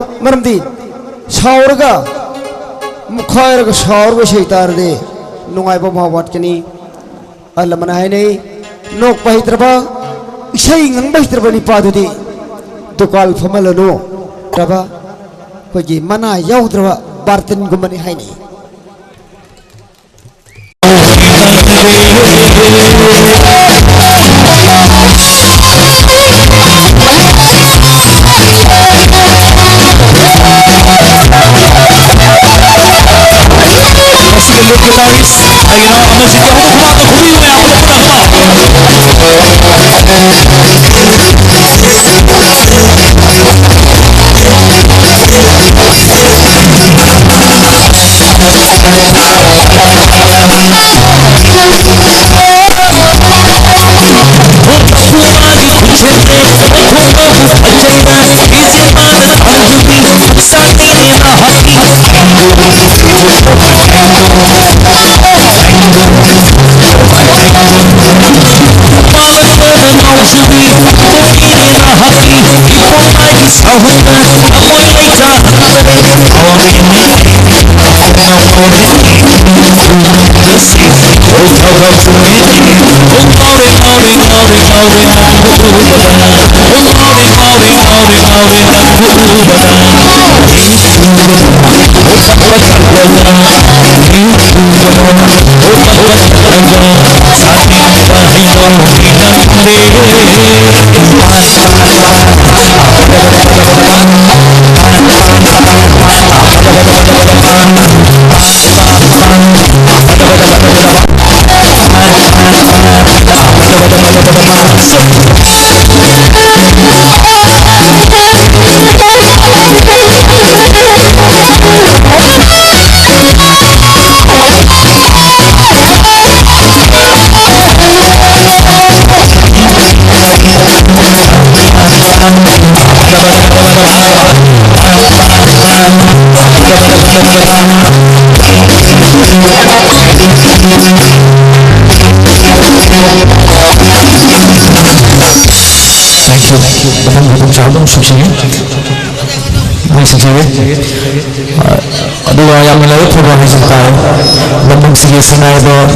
मरमदी सावरगा मुखायरगा सावरगा शैतार दे नुंगाई बा मावाटकनी अल्लाह है नहीं नोक पहित्रबा इशाई ngang पहित्रबा नि पादुदी दुकाल फमलनो रबा कोई मना याउद्रबा बार्तन गुमनी है नहीं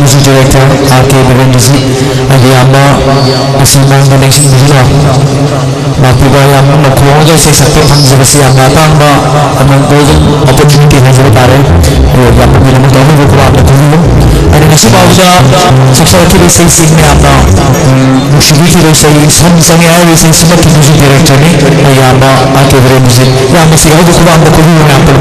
music director R.K. Birendisi Agiyama Asimang Donation Bijino Mapiba yang nakuha dyan sa isang pang siyang natang ba ang golden opportunity na sila pare yang bilang mo dami ko kurang na kulo ano na siya sa sexual activity niya na musiki ro sa isang ay sa isang music director ni Agiyama R.K. Birendisi yang masih ako kurang na kulo na pala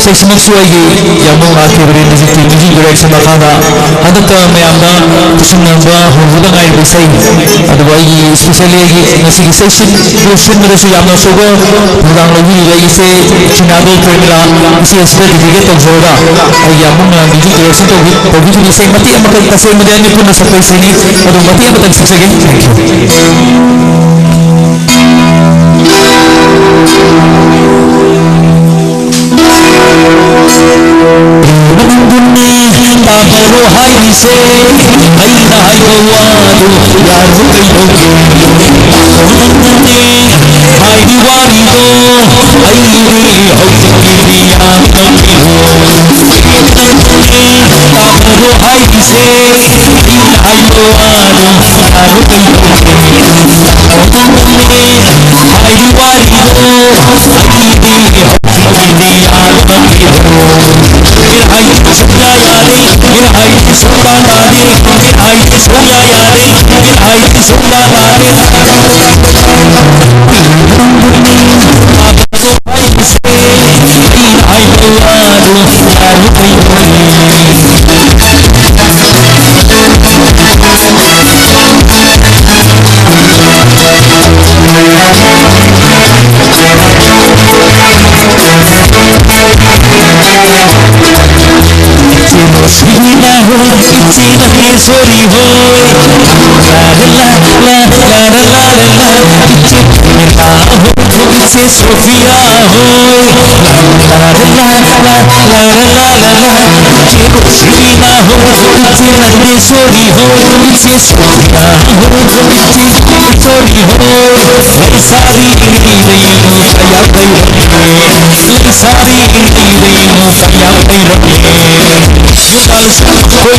Session suagi yang mengakhiri Birendisi music direction makana ada tu memang senangba hubungan air besar ada bagi especially nasi session mereka yang suka pulang lagi lagi se cinago permila isi aspek juga tak jauh yang mengenai music direction tu begitu bisa mati yang makan kasih medianya pun sampai sini ada mati yang betul saja. I Sorry, से Sophia होय सीना हो से नंदेश्वरी हो से Sophia हो चोरी हो सारी रही सया सारी रही सया कोई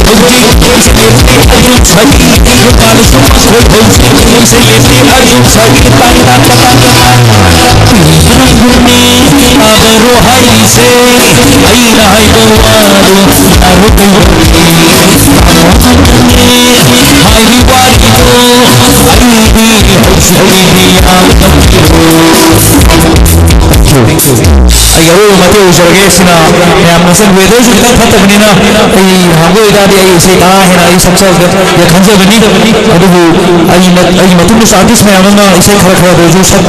भौजी से अजू छगी काल कोई भौजी से लेते अजू छगी पाना अबरो हाई से आई राय गवारो अरुते हाई वारी तो आई भी हौसली अयो मते उजरगे सिना याम नसन वेदो जुटा फतबनिना आई हागो इदादी आई से का है ना आई सबसे ये खंजे बनी अदुबु आई मतुन आर्टिस्ट में आमना इसे खरा खरा रोजो सब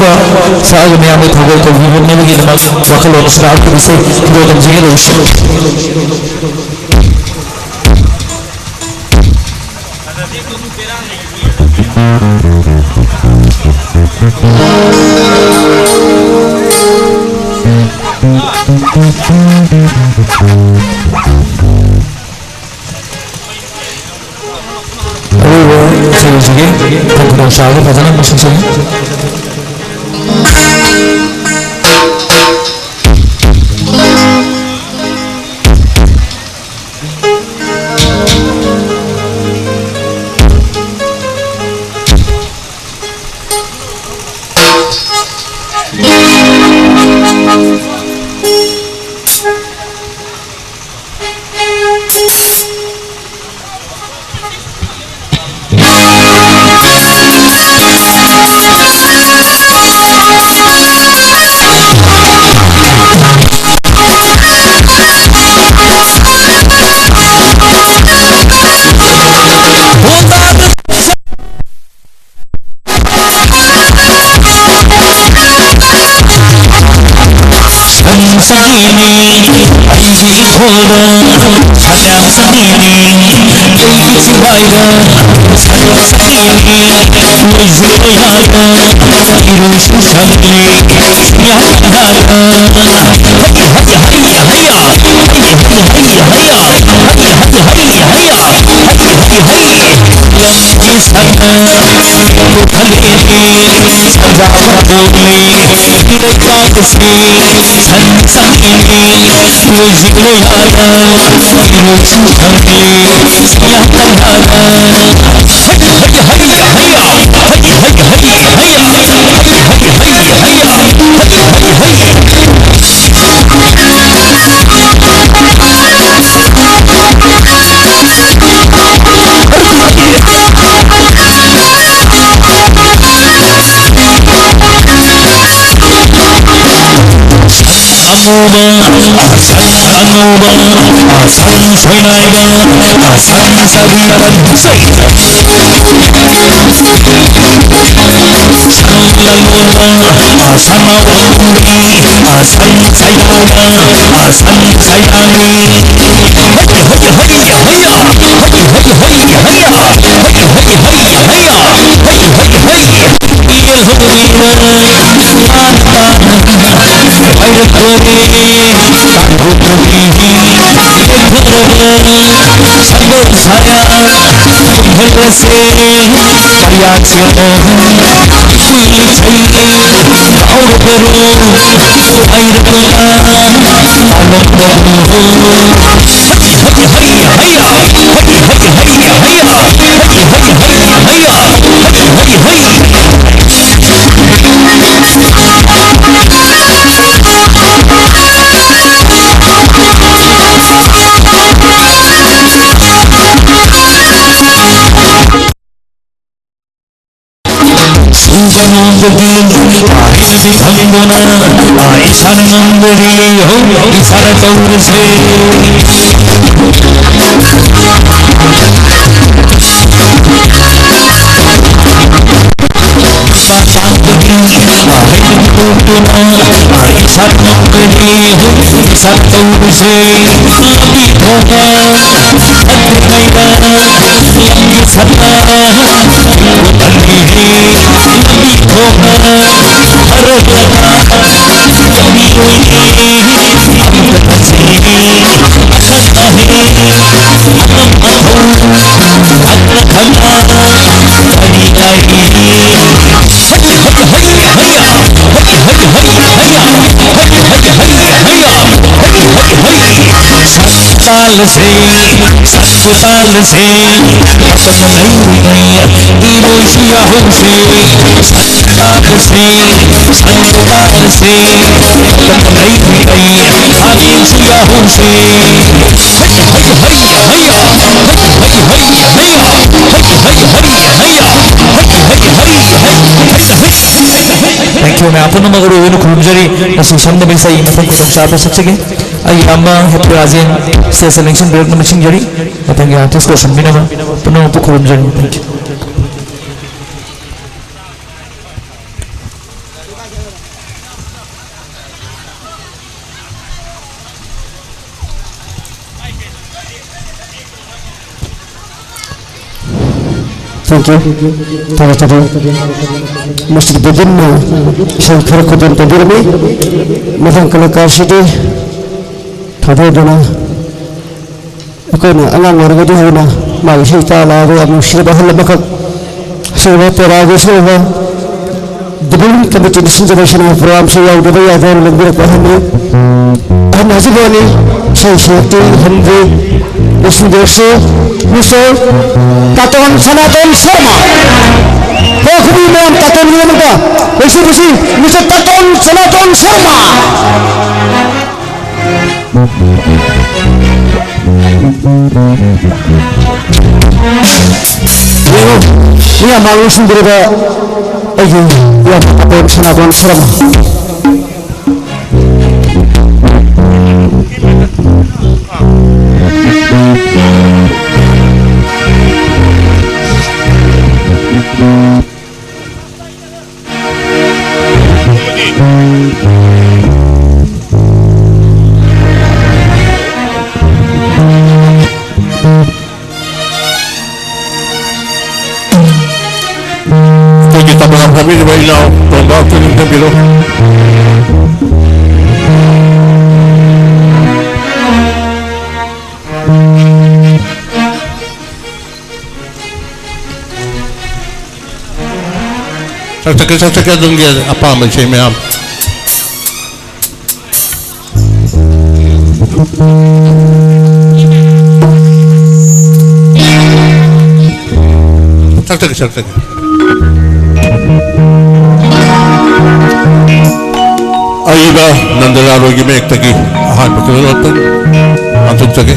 साग में आमे थोगो तो विभिन्न ने लगी नमक वखलो स्टार्ट के से दो तंजीगे रोश sige pagkulang sa akin pata lang masasaya Sayang sendiri, baby cibaida. Sayang sendiri, muzuraya. Iru susahli, siapa haya? Haya haya haya haya, haya haya haya haya, haya haya haya haya, haya haya haya. Lagi sana, bukannya saja boleh. Mereka kesini, sayang sendiri, muzuraya. Iru susahli, siapa haya? Haya haya haya haya, haya haya haya haya, haya haya haya haya, haya haya haya. Anuba, asal soinaiga, asal sabiran say. Asal wanguri, asal sayaga, asal sayani. Haya haya haya haya, haya haya haya haya, haya haya haya haya, haya haya haya. Iyal humina, ayat kore. Sabur saya berse karya ciro kuil cai aur beru air kula alok beru hati hati haya haya hati hati haya haya hati hati haya haya hati hati haya. Jangan begini, akhir भंगना Ishan मंदिरी हो ईशान कौर से शांति ईशान मंदिरी हो ईशान कौर से लंबी होगा लंबी सत्ता लंबी होगा हर लगा लंबी हुई सतपाल से सतपाल से खत्म नहीं हुई इरोशिया हो से सतपाल से सतपाल से खत्म नहीं हुई आदिशिया हो से Thank you. मैं आपनो मगरो वेनु खुरुमजरी नसी शब्द में सही मतलब को चाप सकते आई अम्मा हैप्पी राजेन से सिलेक्शन ब्रेक में मशीन जरी बताएंगे आर्टिस्ट को सम्मिना में पुनः तो खुरुमजरी thank you Thank you. Tadi masih begini, saya kerja di Derby. Macam kalau kasih di, tadi dona. Aku ni anak orang itu huna, masih tak lalu, masih bahkan lebih kat. Saya teragus saya. Derby Committee Distribution Program saya udah ada lebih bahkan ni. Hasil ni saya seperti Henry. Usudesu, Usul, Taton Sanatan Sharma. Oh, kami memang Taton ni mana? Usul, Mr. Taton Sanatan Sharma. Ini malu sendiri dah. Ayo, ya Taton Sanatan Sharma. Kita mengalami di bawah tombak kuning dan biru. Saya दूंगी apa macam ni am. Cak. Ayuda nandala rogi में एक तकी हाँ बकरे लोटन अंतुक तके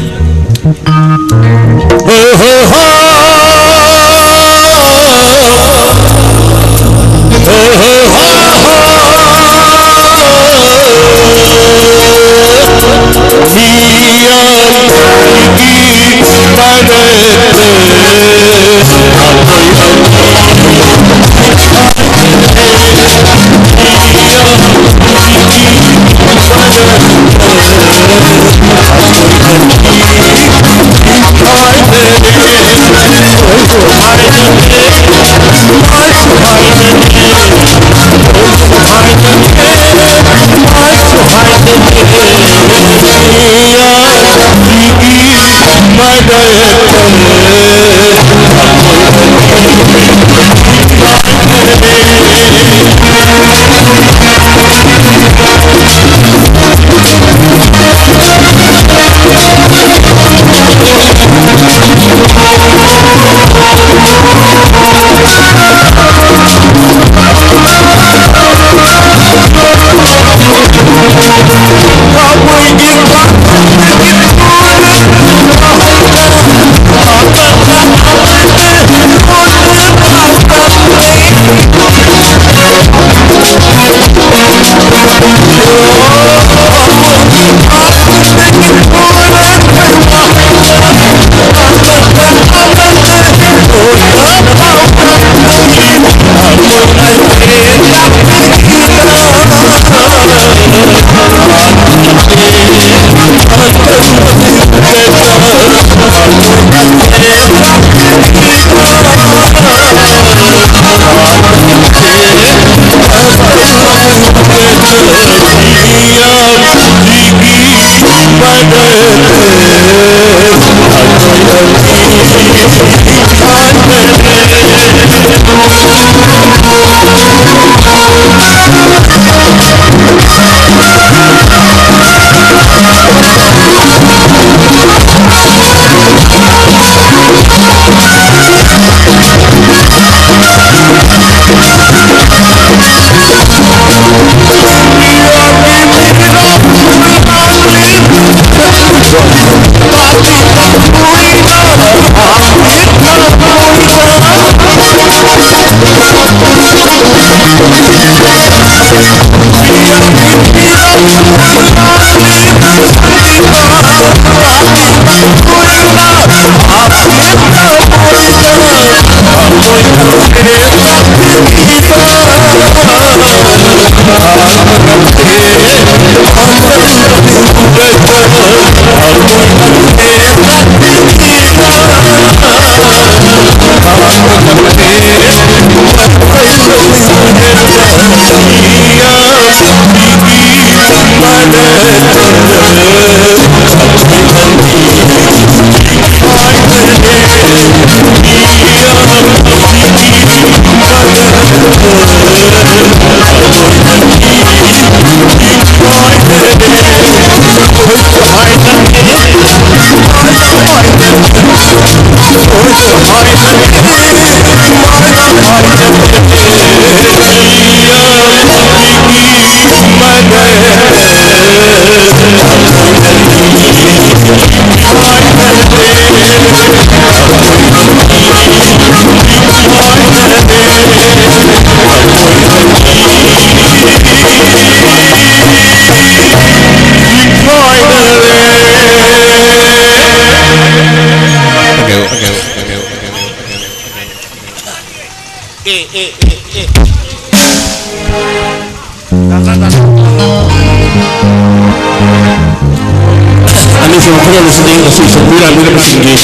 Ano sa tingin kasi sa bulan nila pasinggi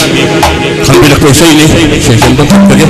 kang bilang ko sa ini sa isang bangkot ka niya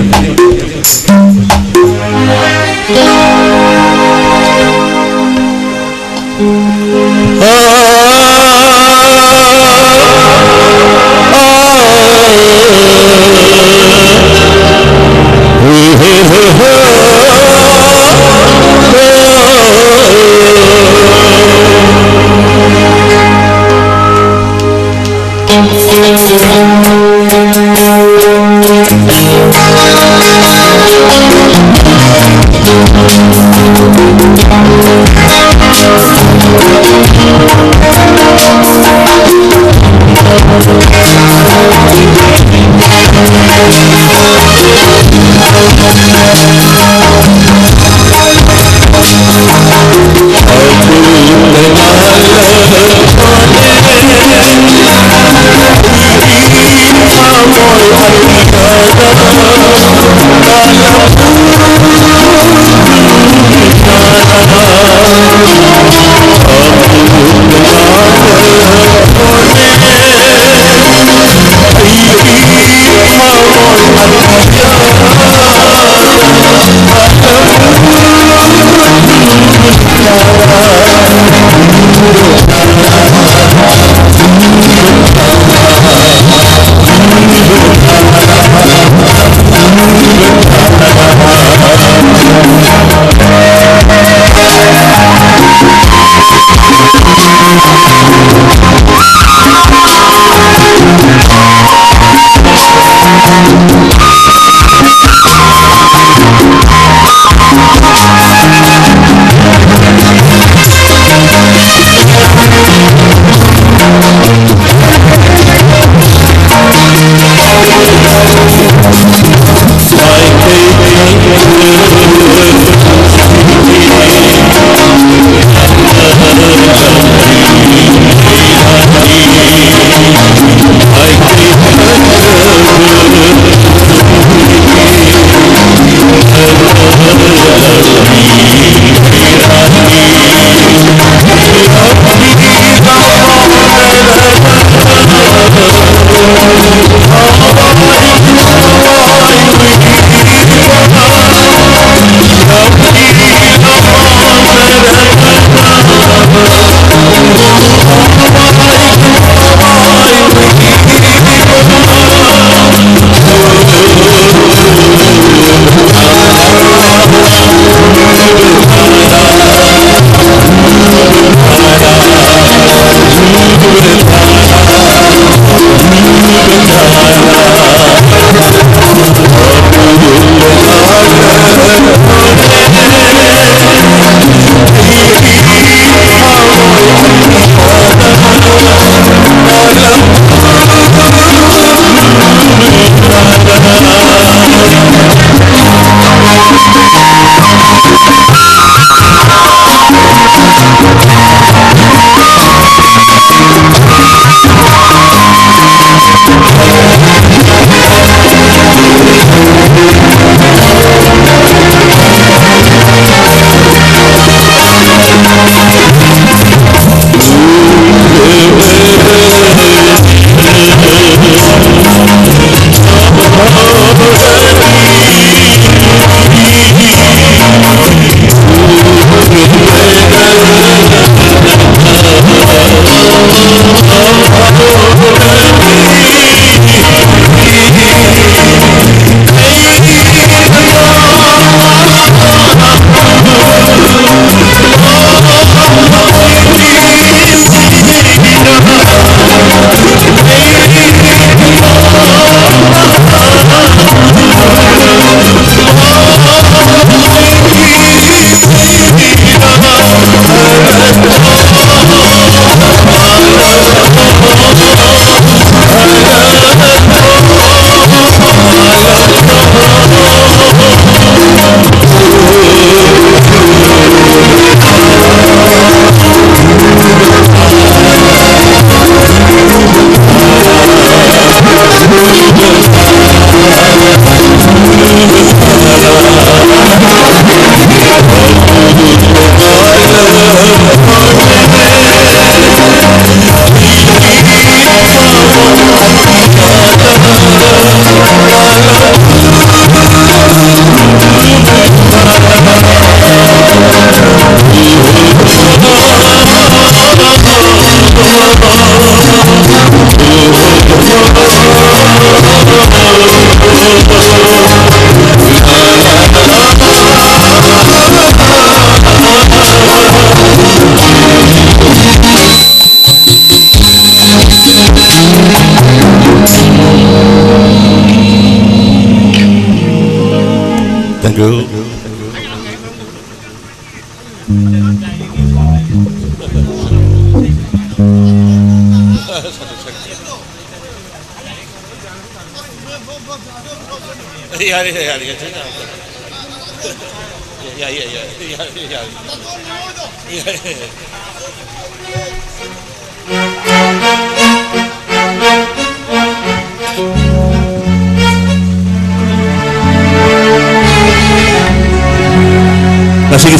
Nasib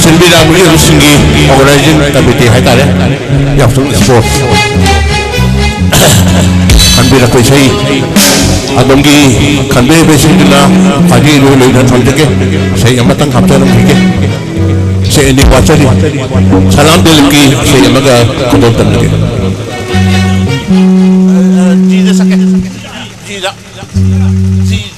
Silvira muli rusungi organizing committee hai tare yaksung sport kanbira koi sei adongi kanbe besingna agi ru leina thamdeke sei amatang khaptaram hike sei ni wachari salam dilki sei amaga kodol tamdeke ji da sakhe ji da ji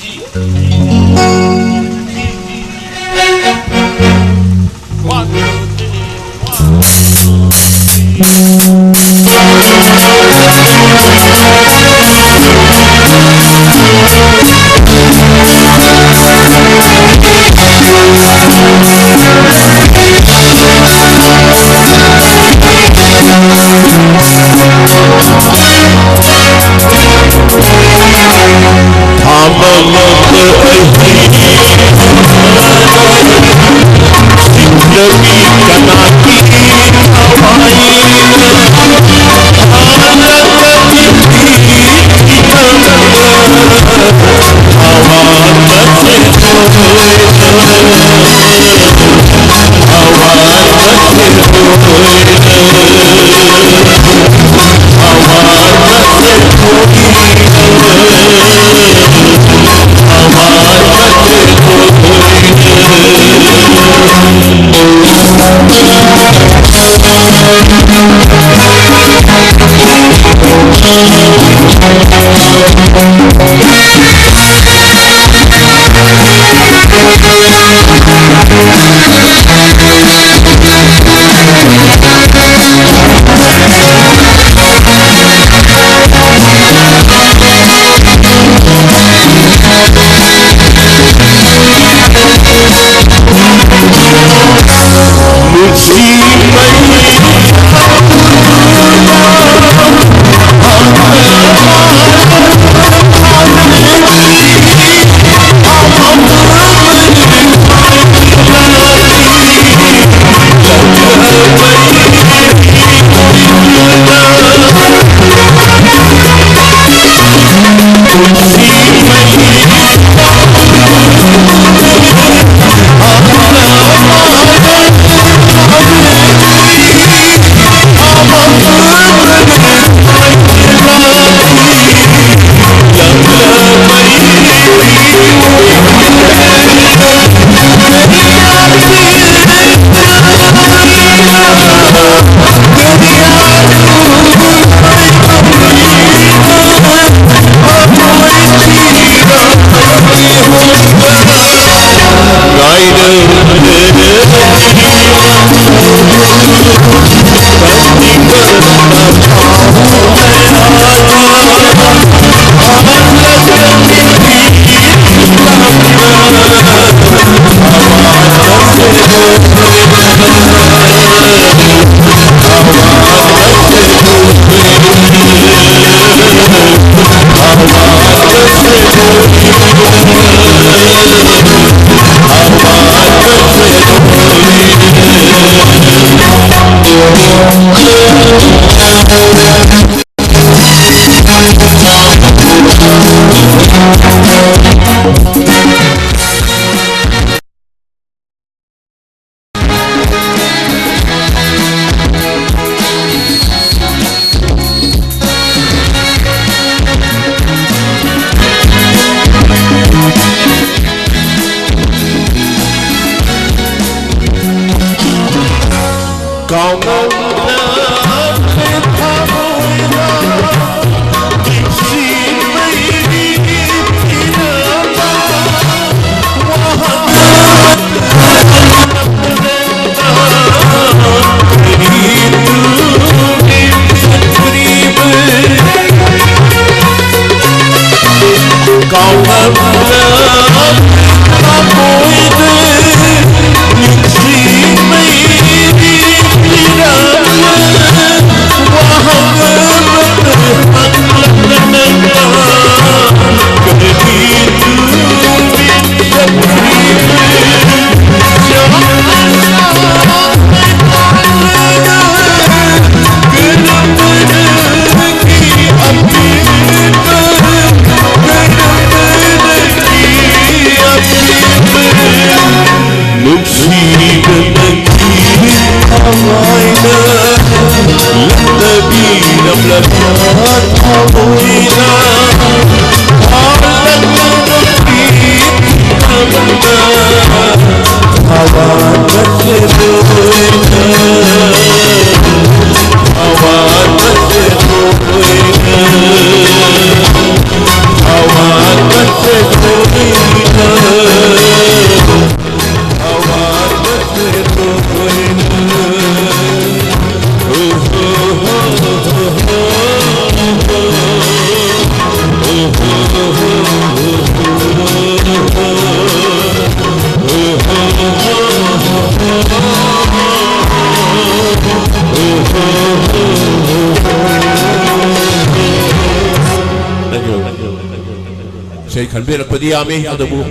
Say Kanbira Padiami, Adabu,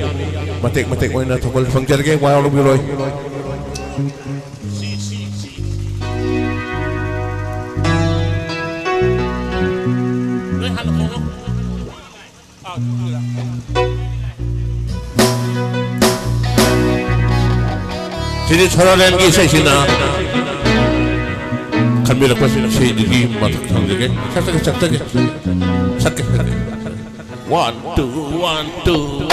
Matek when I took from Jerry, while we roy. Sini Choralan ki say sina Kanbira Padiami, say the Matak from the game. Sakit. 1, 2, 1, 2.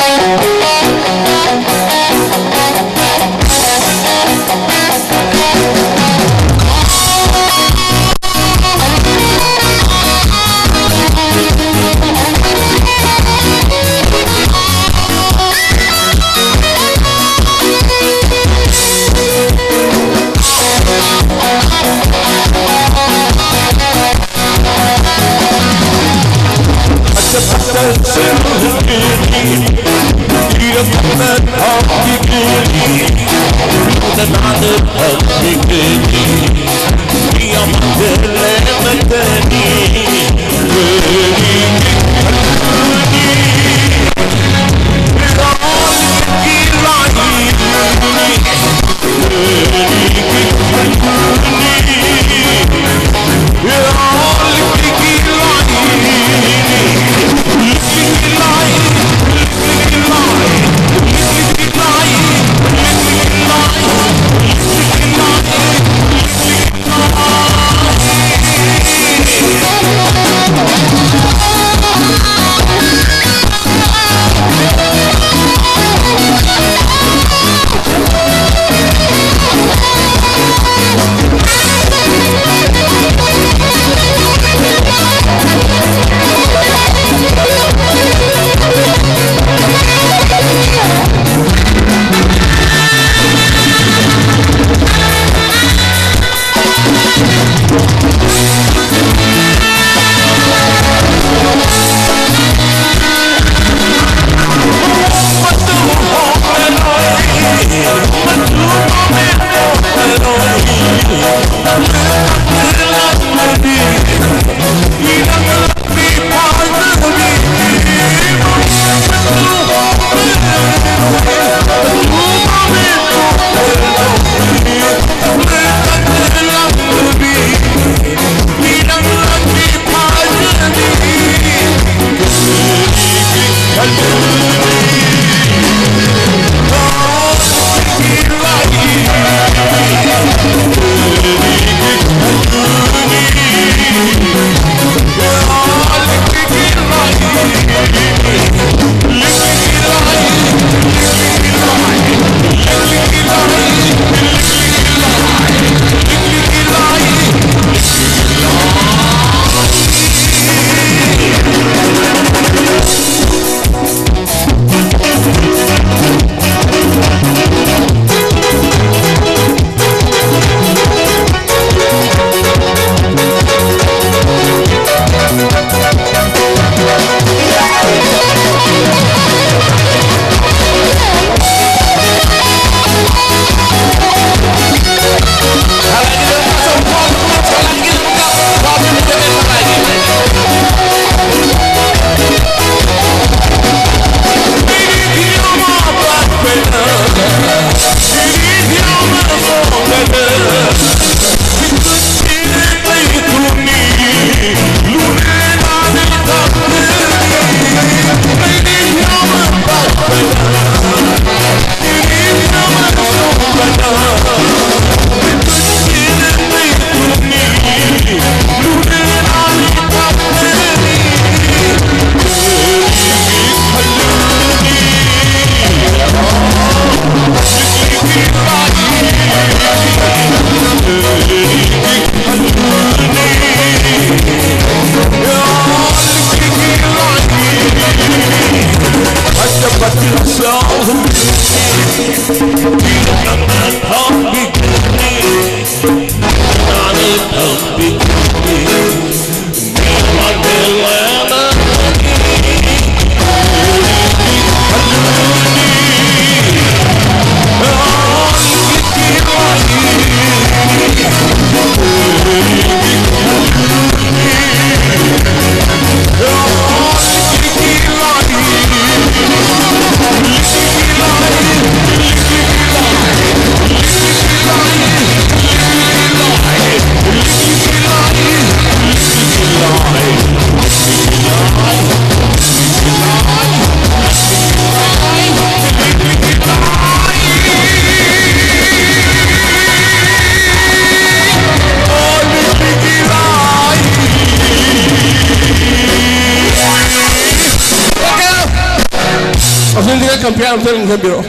Australia campeão tem campeão.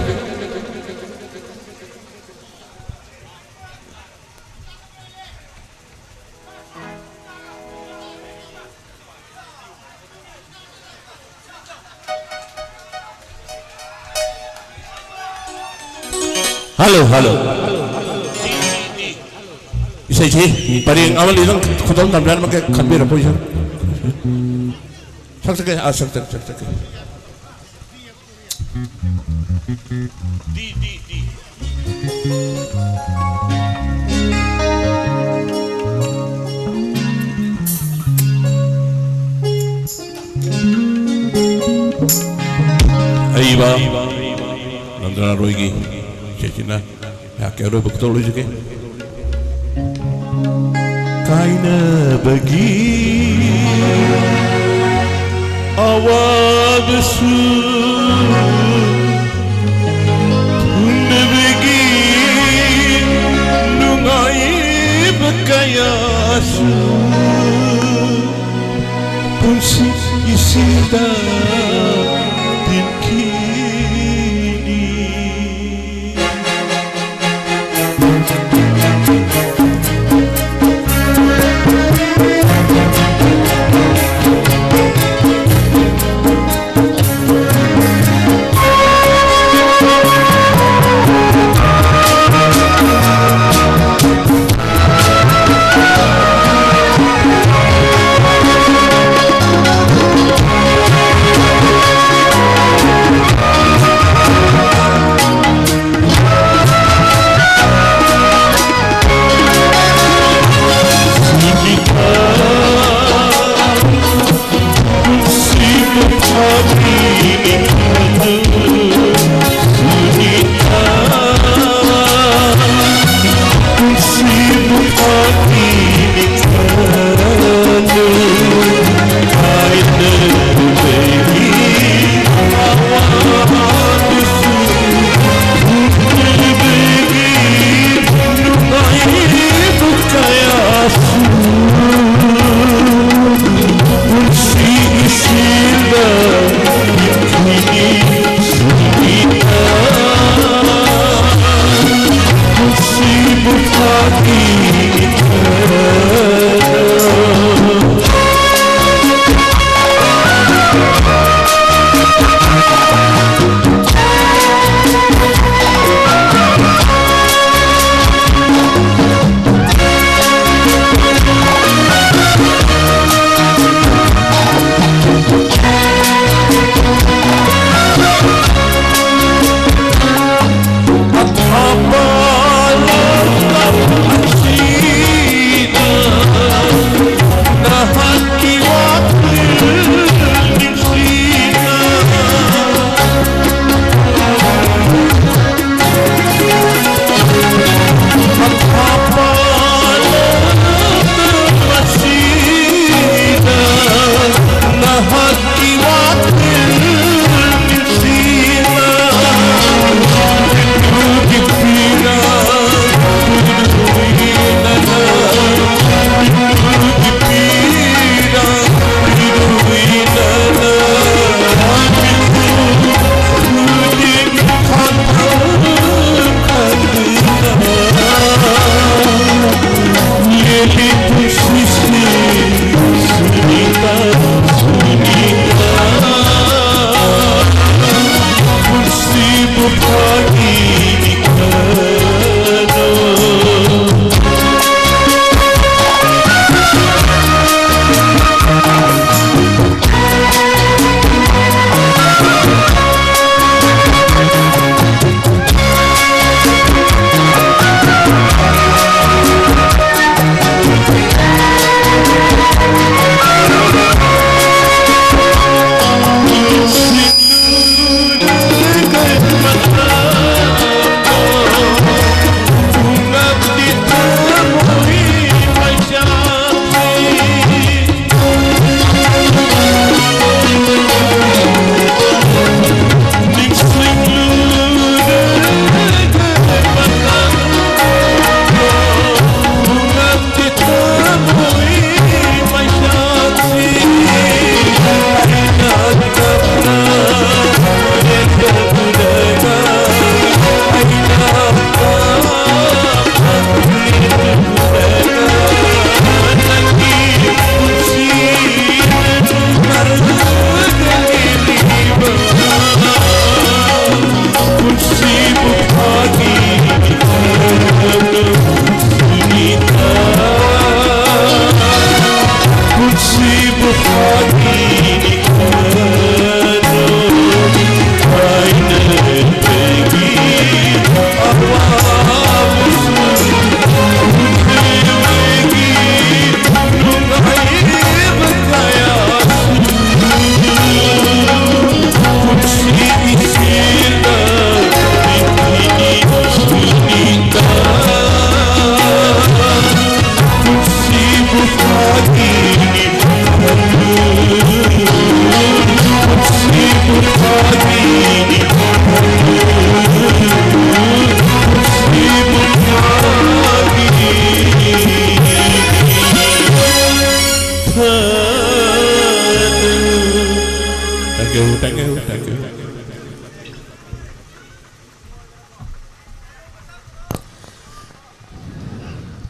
Halo. Isa sih, paling awal itu kutong tampilan pakai kamera apa sih? Sak. Di. Aiba, nandana roigi, cecina, ya kero betul juga. Kaina bagi awal su, tunda bagi nungai bekaya su, kunci isida din kini.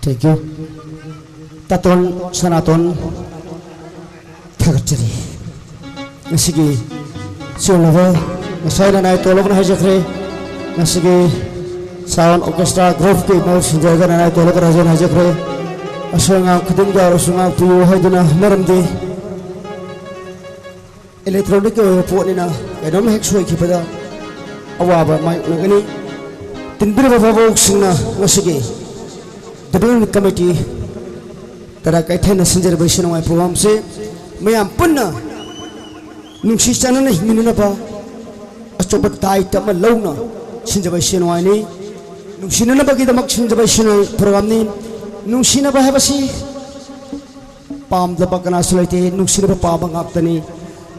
Thank you. Taton Sanaton Thagachari. Nasigi Sulava, Nasai and I told of Hajakre, Nasigi Sound Orchestra, Grove Mouse, Jagan and I told of Rajan Hajakre, Asanga Kudunga, Sunga to Haduna, Maramdi, Electronic Portina, I don't make sure keep it up. Awaba, my Ugani, Tinbira Vavok Nasigi. The Building Committee that I attend a celebration of my program say, May am Punna Nuxisana Minapa, a chopat tight up a lona, Sinjabation Wine, Nuxinabaki the Maxinjabation program name, Nuxinaba have a sea, Palm the Bakanasolate, Nuxinaba Palm Aptani,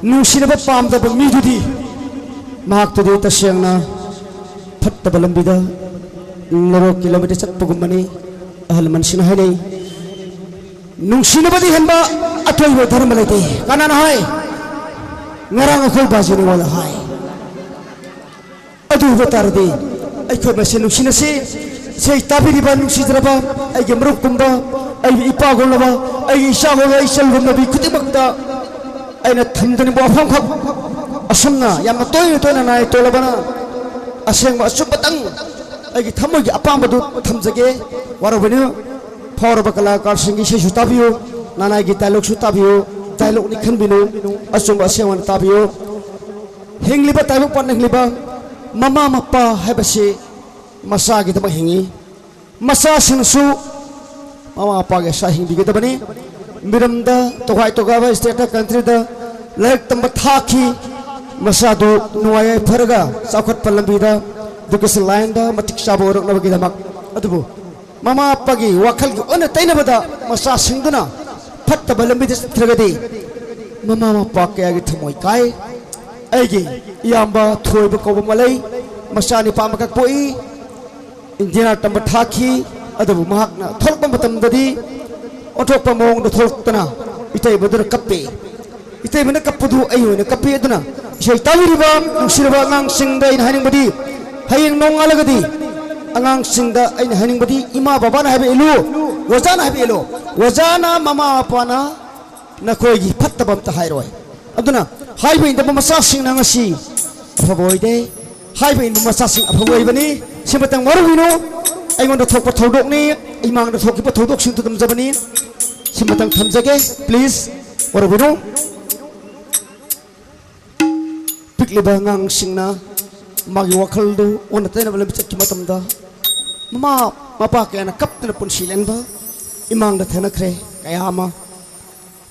Nuxinaba Palm the Bamidi, Mark to the Tashana, Patabalambida, Loro kilometers at Pugumani. Ahal sin hai nung sinabadi hanba atoy bo dharma lete kanan hai ngarang akhoi bajini wala hai adu batar de ai khoi masin nung sinase sei tabiri ba nung sidraba ai gemruk kumba ai ipa golaba ai isha gola isal gumna bi kutimakta ai na thamdani bo phang khap asamna yam toy na nai tolabana aseng ma subbatang ai thamoi apambadu thamjage warabani for bakala karsingi se sutabiyo nana gi dialogue sutabiyo dialogue ni khanbinu asung asewan tabiyo hingliba taibu pan hingliba mama mappa habase masa gi dama hingi masa sinsu mama mappa ge sa hingi gi dabani miramda togai togaba state country da lek tamba thaki masa do nuaya pharaga sakhat palambida education line da matik sabo rok nabagi damak adubu Mama pagi wakal ona taina bada masa singduna fatta balambi tragadi mama pake agi thamoi kai aigi yamba thoi ba ko malai masa ni pam ka poi injina tamba thaki adabu mahakna tholpa matam dadi othok pamong do tholtana itai badur kappe itai bana kappudu ayu ne kappe aduna sei tawiriba nusirba ngang singda in haning badi hayeng nong alagadi Angang singda ay haning badi ima baba na habi elu wajana habi elu wajana mama apana na koigi pattabam ta hairoi aduna haibe inda masa sing na ngasi apaboy de haibe inda masa sing apaboy bani simatang marwino ay ngon da thok pa thodok ni imang da thok pa thodok sing tudam jabani simatang thamjage please warabino pikliba ngang singna magi wakal do ona tena bala bicat kimatam da mama mapa ke na kaptena pun silen ba imang da thena kre kaya ma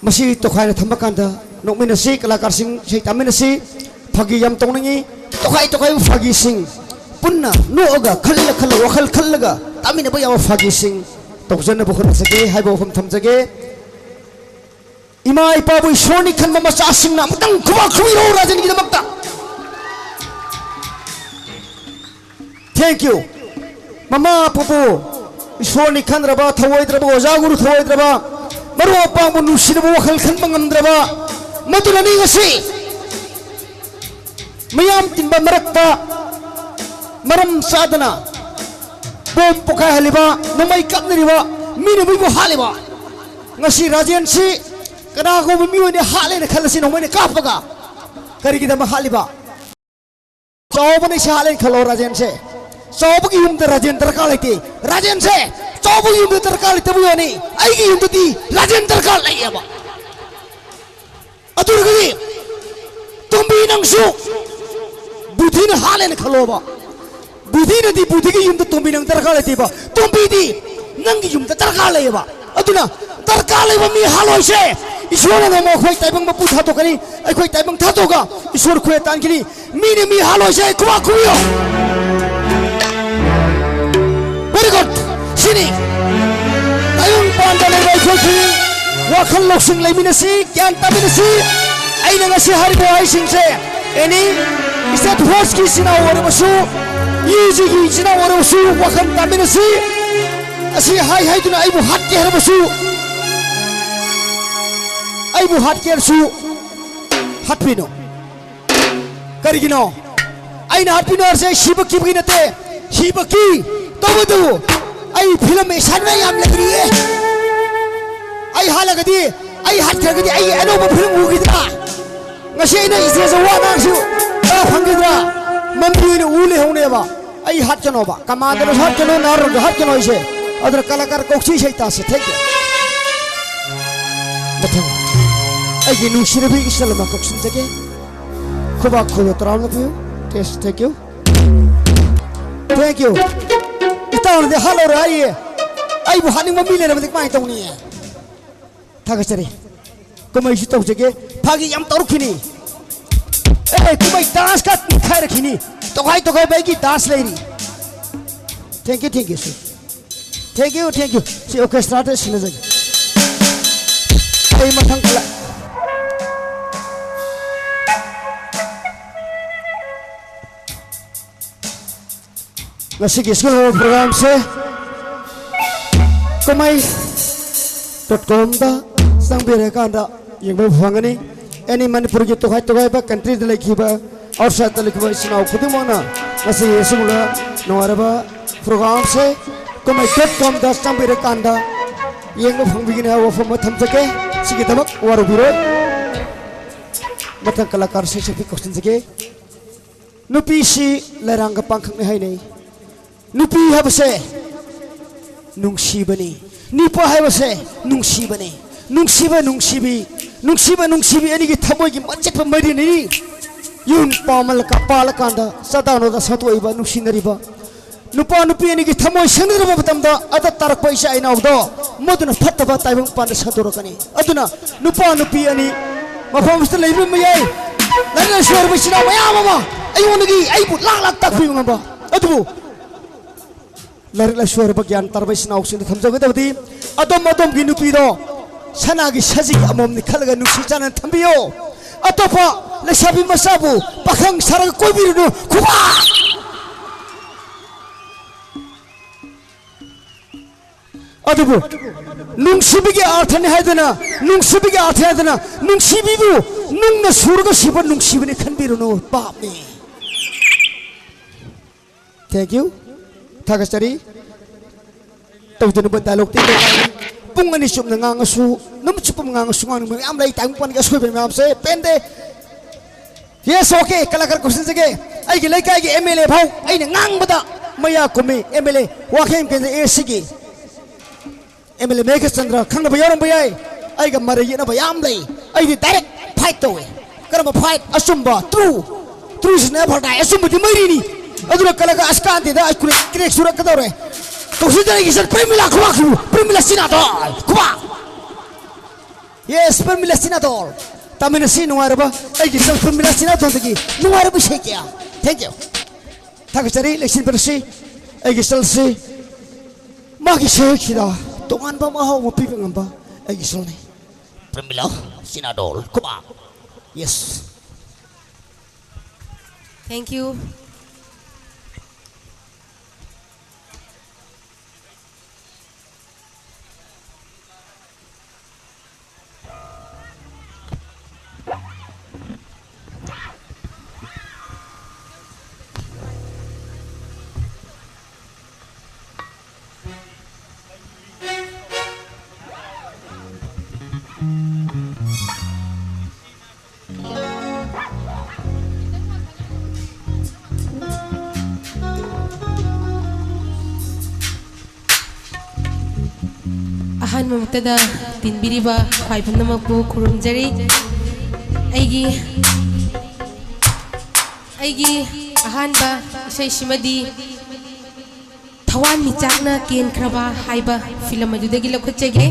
masi to khai na thamba kan da nokmina si kalakar sing sei tamina si phagi yam tongngi to khai phagi sing punna no oga khalla wakal khallaga tamina ba yawa phagi sing to jana bu khon sake hai bo khom thamjage ima ipa bu shoni khan mama sa sing na mutang khuwa khui ro rajan gi damakta Thank you. Mama Popo, Ishwani Kandraba, Tawaidraba, Zaguru Tawaidraba, Maruapa Munusinabu, Halkan Mangandraba, Maturaningasi, Mayam Timba Marakta, Maram Sadana, Bom Poka Haliba, Namai Kapnariba, Minibu Haliba, Nasi Rajansi, Kanago Mimu in the Hali, the Kalasin, when the Kapaga, Karikida Mahaliba, Chobani Shalen Kalo Rajanse. Sobuki yum the Rajan Tarkaliti, Rajan say, Sobu yum the Tarkalitabuni, I give you the Rajan Tarkalayaba. Aturgi Tumbi Nangsu Budina Halen Kalova Budina di Budigi yum the Tumbinang Tarkalatiba, Tumbi di Nangium the Tarkalayaba. Aduna Tarkaleva mi Halose, Ishwana no more quite Tabang Puthatokani, I quite Tabang Tatoga, Ishur Quetankini, Mini mi Halose, Kuakuyo. Very good. Sini. Ayung pandale bai khoki. Wakal loksing leminasi, kyan taminasi. Ay na nga si Haribo ay singse. Eni, isat hoski sina warabasu. Yiji sina warabasu wakal taminasi. Asi hai tuna ay buhat ke harabasu. Ay buhat ke harsu. Hat pino. करिगिनो आई ना पिनर से शिवकी भी नते शिवकी तो आई film में सानवे याम लगरी है आई हालगदी आई हाथ करगदी आई अनोबा film उगिद्रा ngasi ina isi sa wa nang siu ta phangidra mamri ni ule hone ba ai hat chano ba kamandar hat chano nar hat chano ise adra kalakar kokchi sei ta se thek bathang ai gi nu shirbi islam ma koksin take khoba khoba tram na piu test thank you itaw de halo rai ai bu haning mammi le na dik mai tong ni thagachari kumai si tau jage phagi yam tor khini kumai dance ka khai rakhini tokai bai ki dance leiri thank you sir thank you si okay start sine jage ai mathang kala ngasi ki school program se kumai.com da sangbere kanda yengba phangani any manipur ki tokai ba country de lekhiba outside de lekhiba isnau khudimona ngasi esumula noaraba program se kumai.com da sangbere kanda yengba phangbigini ha wafam thamjake sigi tabak warubiro matang kalakar se sepi question jage nupi si lerang pangkhang ne hai nei nupi habse nungsibani nipa habse nungsibani nungsibi ani ki thamoi ki machet pa mari ni yun pamal ka pal kanda sadano da satoi ba nungsinari ba nupa nupi ani ki thamoi sangri ba batam da ada tarak paisa ai naw do moduna phatta ba taibang pan satoro kani aduna nupa nupi ani mafam sta leibu mayai nana shor ba sina maya mama ai wongi ai bu lak tak fi ngamba adu larila shor ba gyan tarbai sina oksin thamjaga dabdi adom gi nupi do sanagi sajik amom ni khalaga nuksi chanan thambiyo atopa lesabi masabu pakhang sarag koibiru khuba adubu nungsibigi arthani haidana nungsibibu nungna surga siba nungsibini khanbiru no papni thank you thagachari tawdunu ba dialogue te pungani sum na ngangasu num chupum ngangasu ngang am lai tang pan ga soi be mam se pende yes okay kalakar question jage ai gi laikai gi mla phau ai na ngang bada maya kumi mla wa khem ke e sigi mla mega chandra khang ba yaram bayai ai ga mari na ba yam lai ai di direct fight to we karama fight asumba true is never die asumba di mari ni adura kalaka askan de da ai krek surak ka dore Consider it Premila Kuaku, Premila Sinador, Kwa. Yes, Premila Sinador. Tamina Sin Waraba, I get some Premila Sinador. No Arabu Shakia. Thank you. Takasari, Lexin Percy, I get still say Maki Shakira, Toman Bama, people number, I get only Premila Sinador, Kwa. Yes. Thank you. Ahan mamtada tinbiriba khwai phunamakpu khurumjari aigi ahanba isai simadi thawan michakna ken khraba haiba film adudagi lakhutchage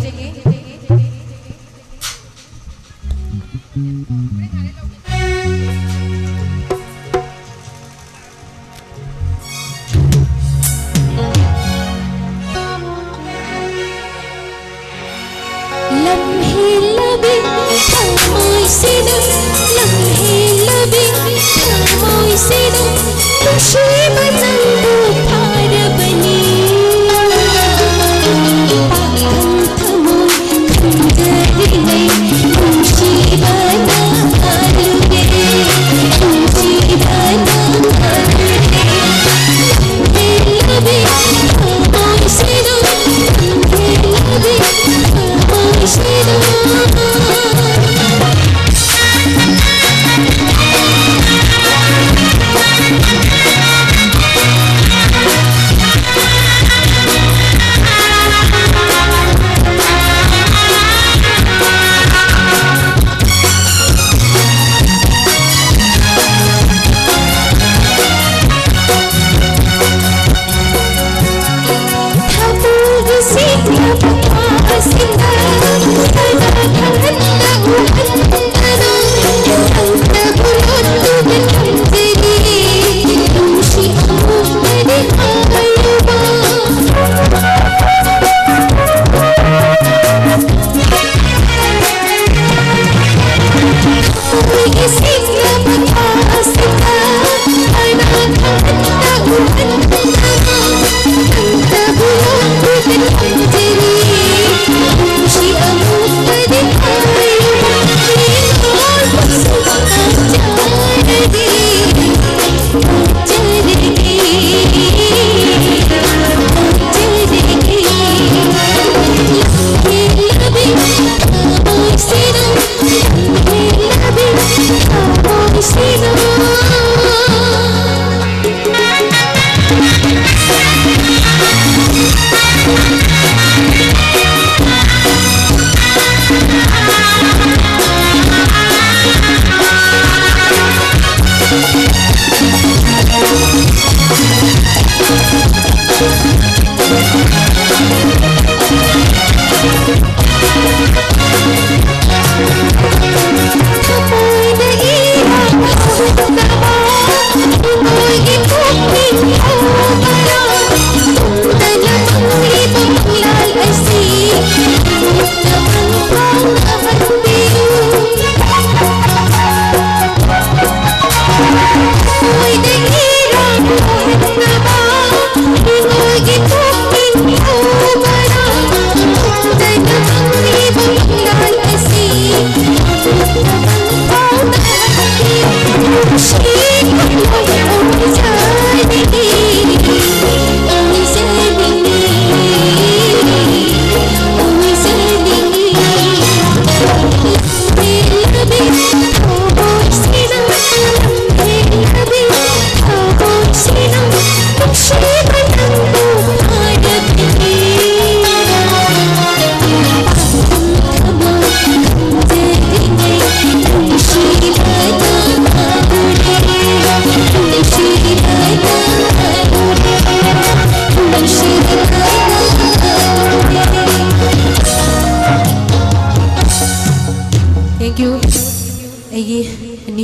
Bana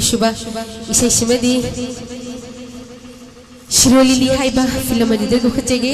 Shuba isay simadi Shirolili haiba film adida ko khachege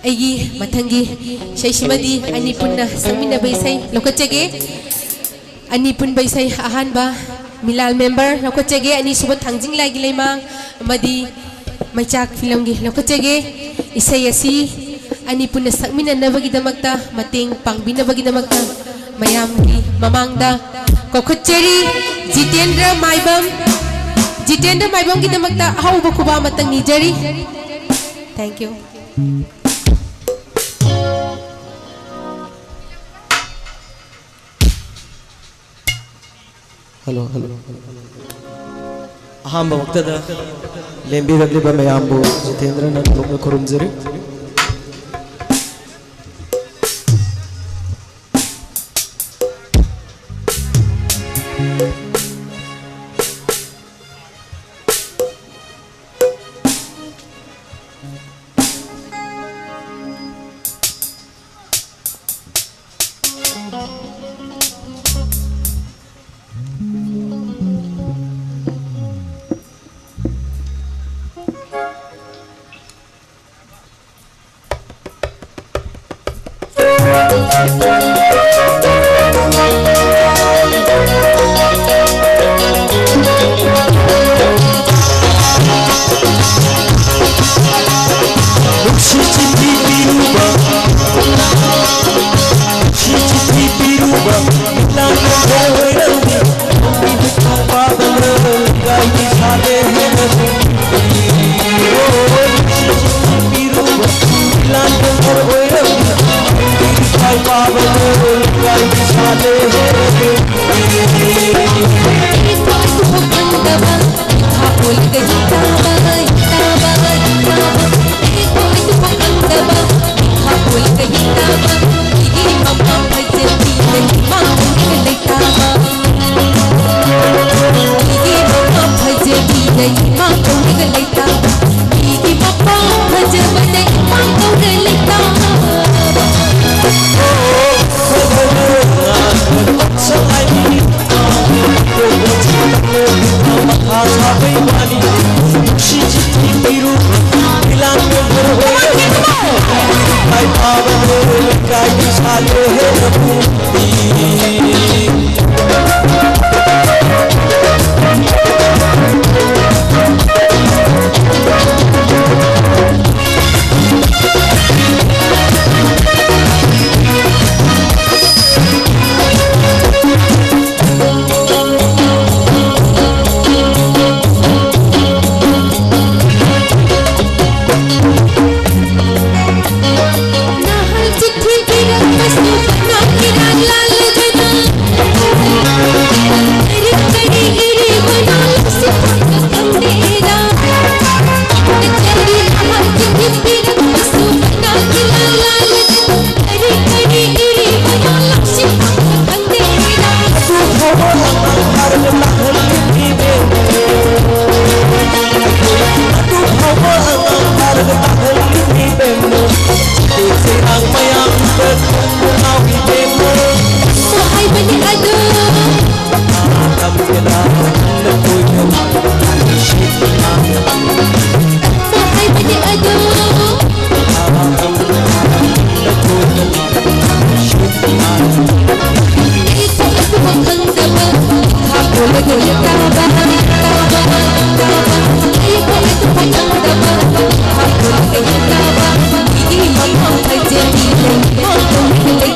ꯑꯩꯒꯤ ꯃꯊꯪꯒꯤ ꯏꯁꯩꯁꯤꯃꯗꯤ ꯑꯅꯤ ꯄꯨꯟꯅ ꯁꯛꯃꯤꯟꯅꯕ ꯏꯁꯩ ꯂꯧꯈꯠꯆꯒꯦ ꯑꯅꯤ ꯄꯨꯟꯕ ꯏꯁꯩ ꯑꯍꯥꯟꯕ ꯃꯤꯂꯥꯜ member ꯂꯧꯈꯠꯆꯒꯦ ꯑꯅꯤꯁꯨꯕ ꯊꯥꯡꯖꯤꯡ ꯂꯥꯏꯒꯤ ꯂꯩꯃꯥꯡ ꯑꯃꯗꯤ ꯃꯩꯆꯥꯛ ꯐꯤꯂꯝꯒꯤ ꯂꯧꯈꯠꯆꯒꯦ ꯏꯁꯩ ꯑꯁꯤ ꯑꯅꯤ ꯄꯨꯟꯅ ꯁꯛꯃꯤꯟꯅꯅꯕꯒꯤꯗꯃꯛꯇ ꯃꯇꯦꯡ ꯄꯥꯡꯕꯤꯅꯕꯒꯤꯗꯃꯛꯇ ꯃꯌꯥꯝꯒꯤ ꯃꯃꯥꯡꯗ ꯀꯧꯈꯠꯆꯔꯤ ꯖꯤꯇꯦꯟꯗ꯭ꯔ ꯃꯥꯏꯕꯝꯒꯤꯗꯃꯛꯇ ꯑꯍꯧꯕ ꯈꯨꯕꯥ ꯑꯃꯇꯪ ꯅꯤꯖꯔꯤ ꯊꯦꯡꯛ ꯌꯨ हेलो हेलो अहम वक्त लेंबीरब मैंबू Jitendra खुरुमजरी Thank you.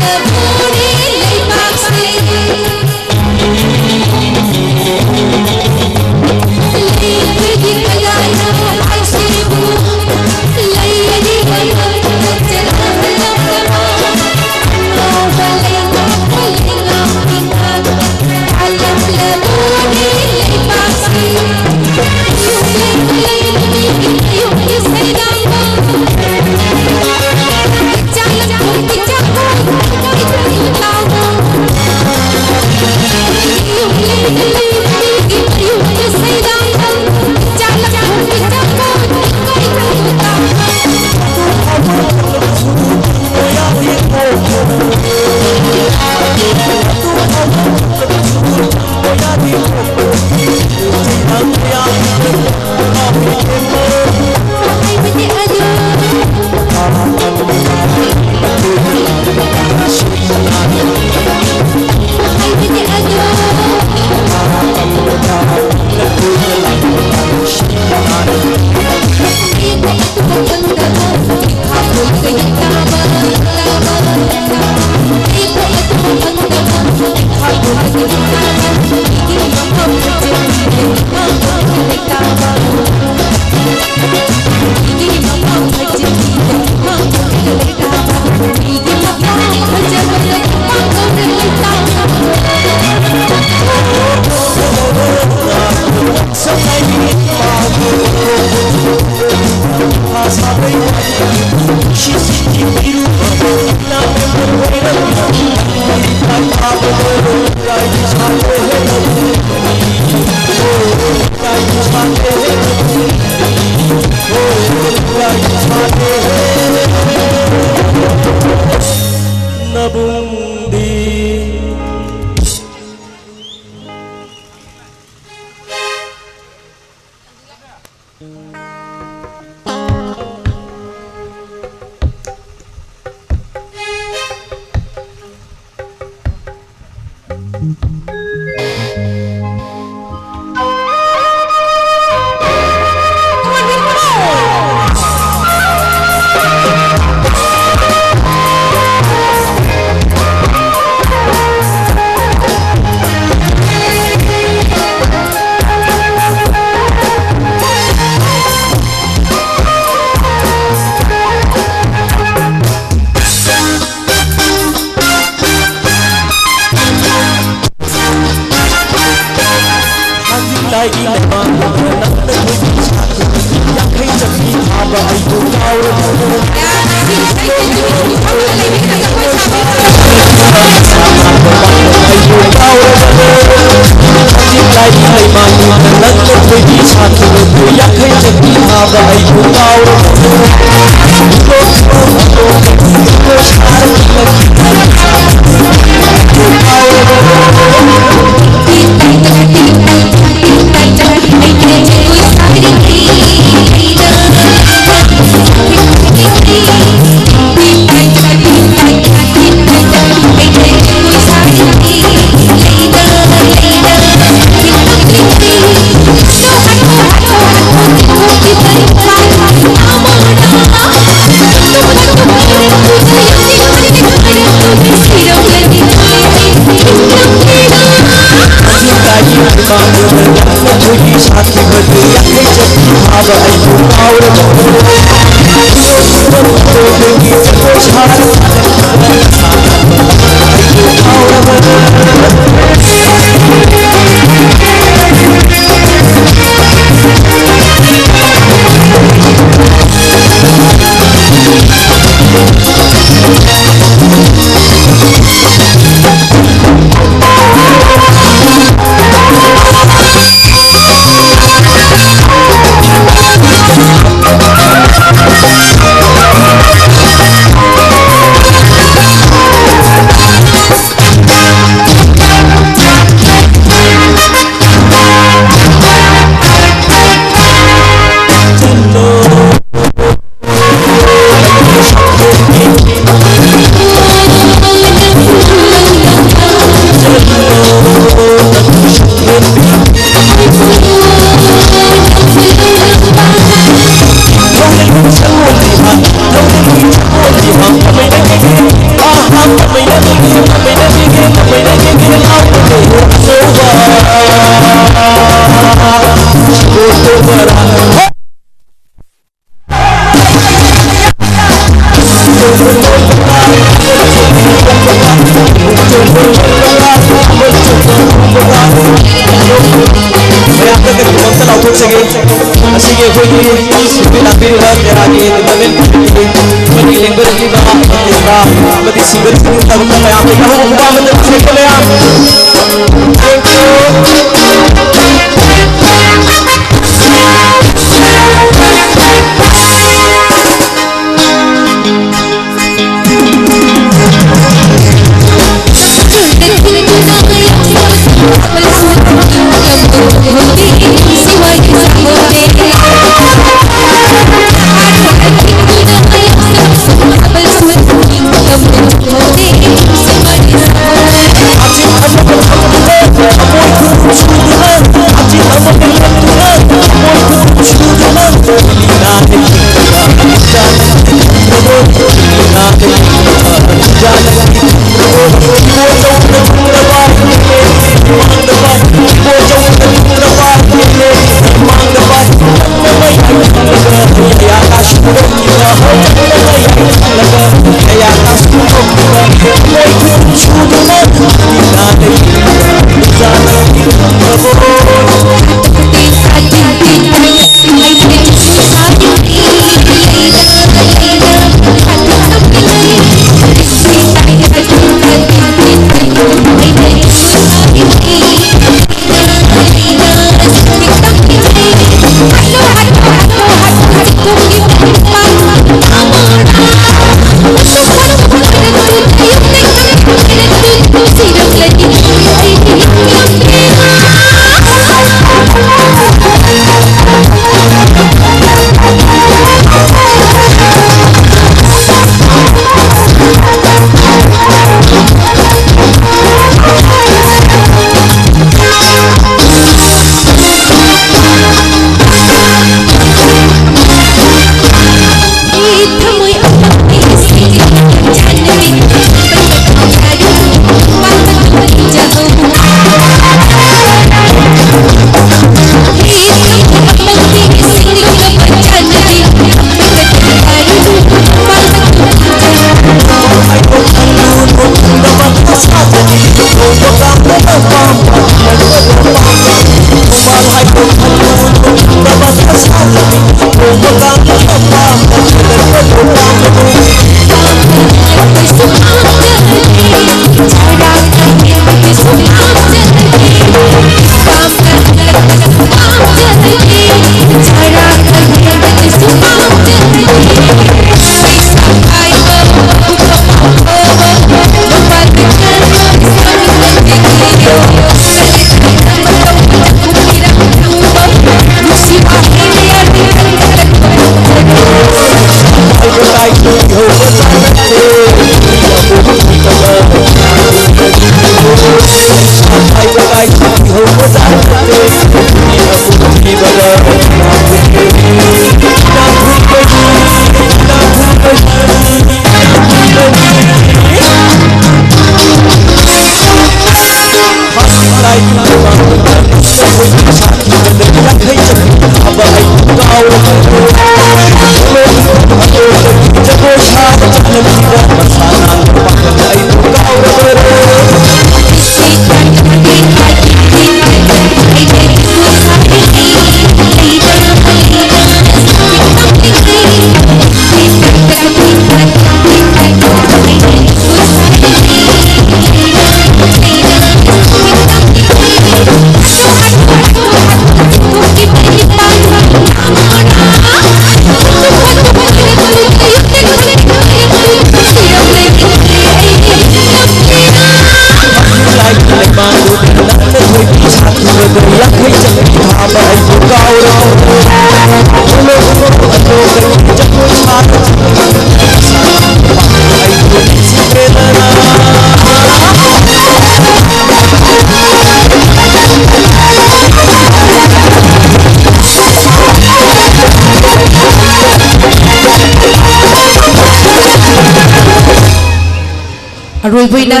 Arulboyna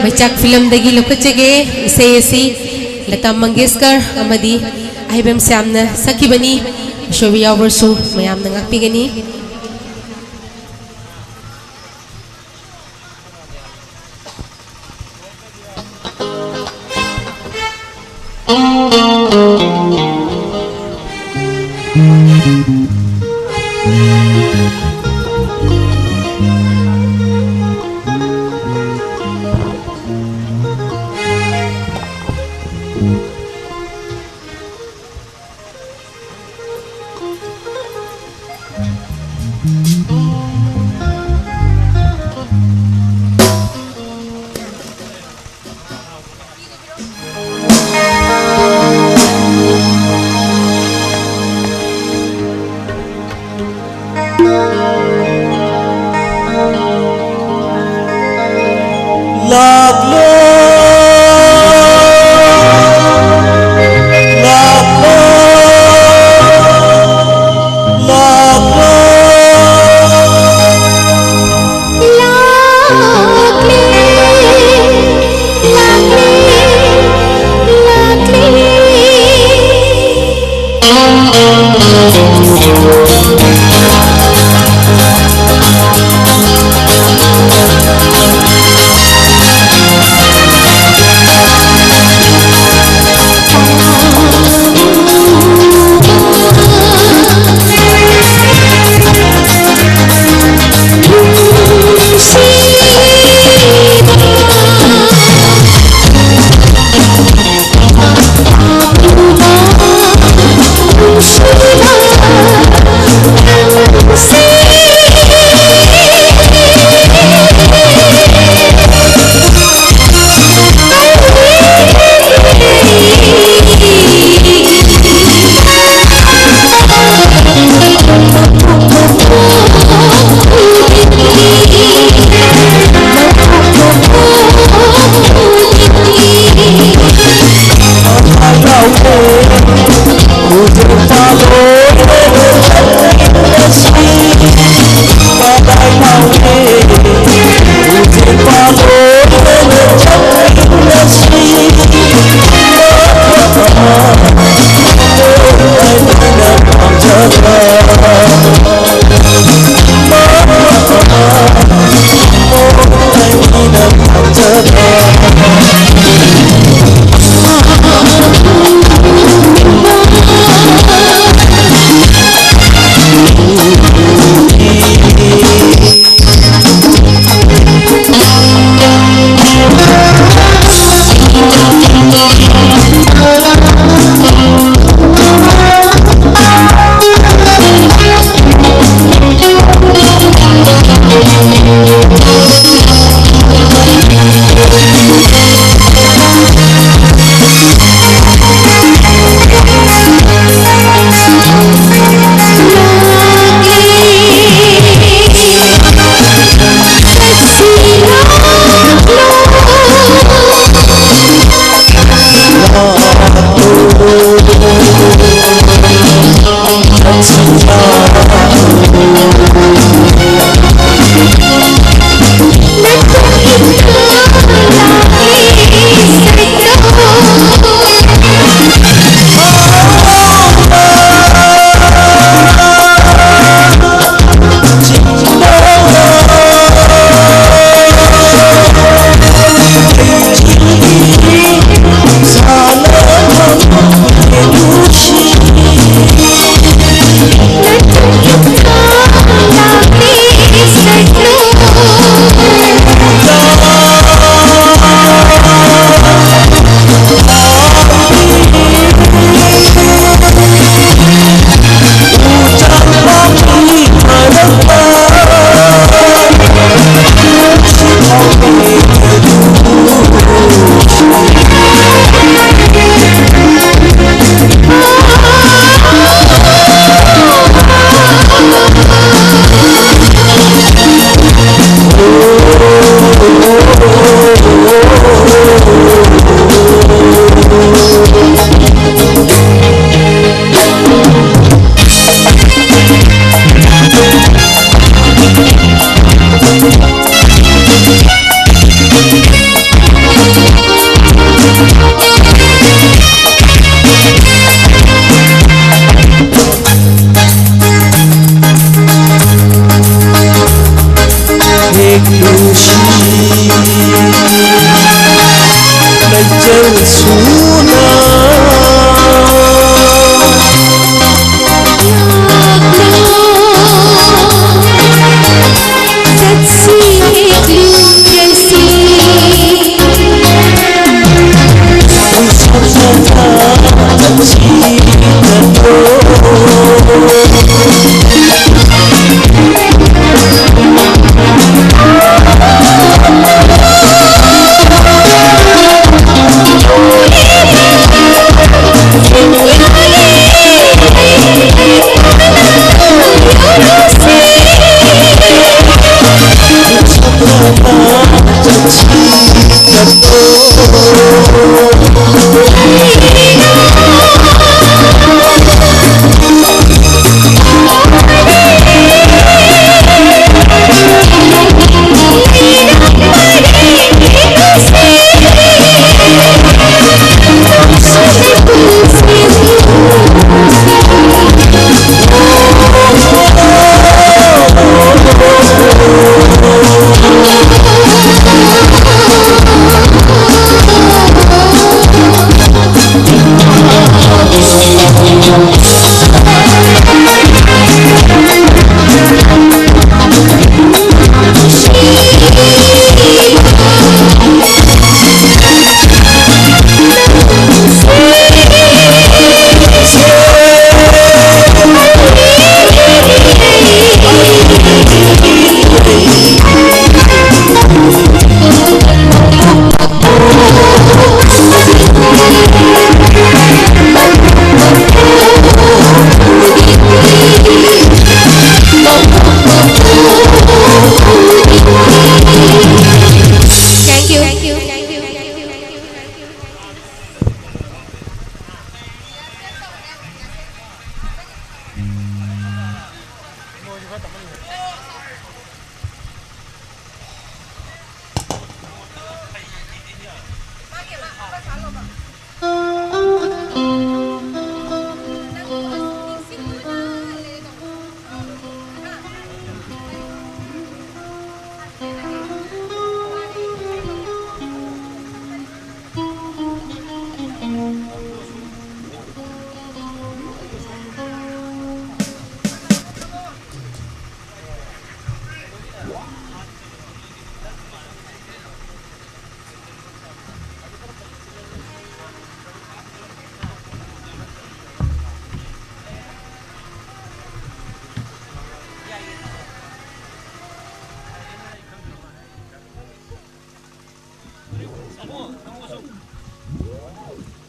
Maichak film dagi lokachege isayasi Lata Mangeshkar amadi ahibam samna sakibani shobi yawarsu mayam nangakpigani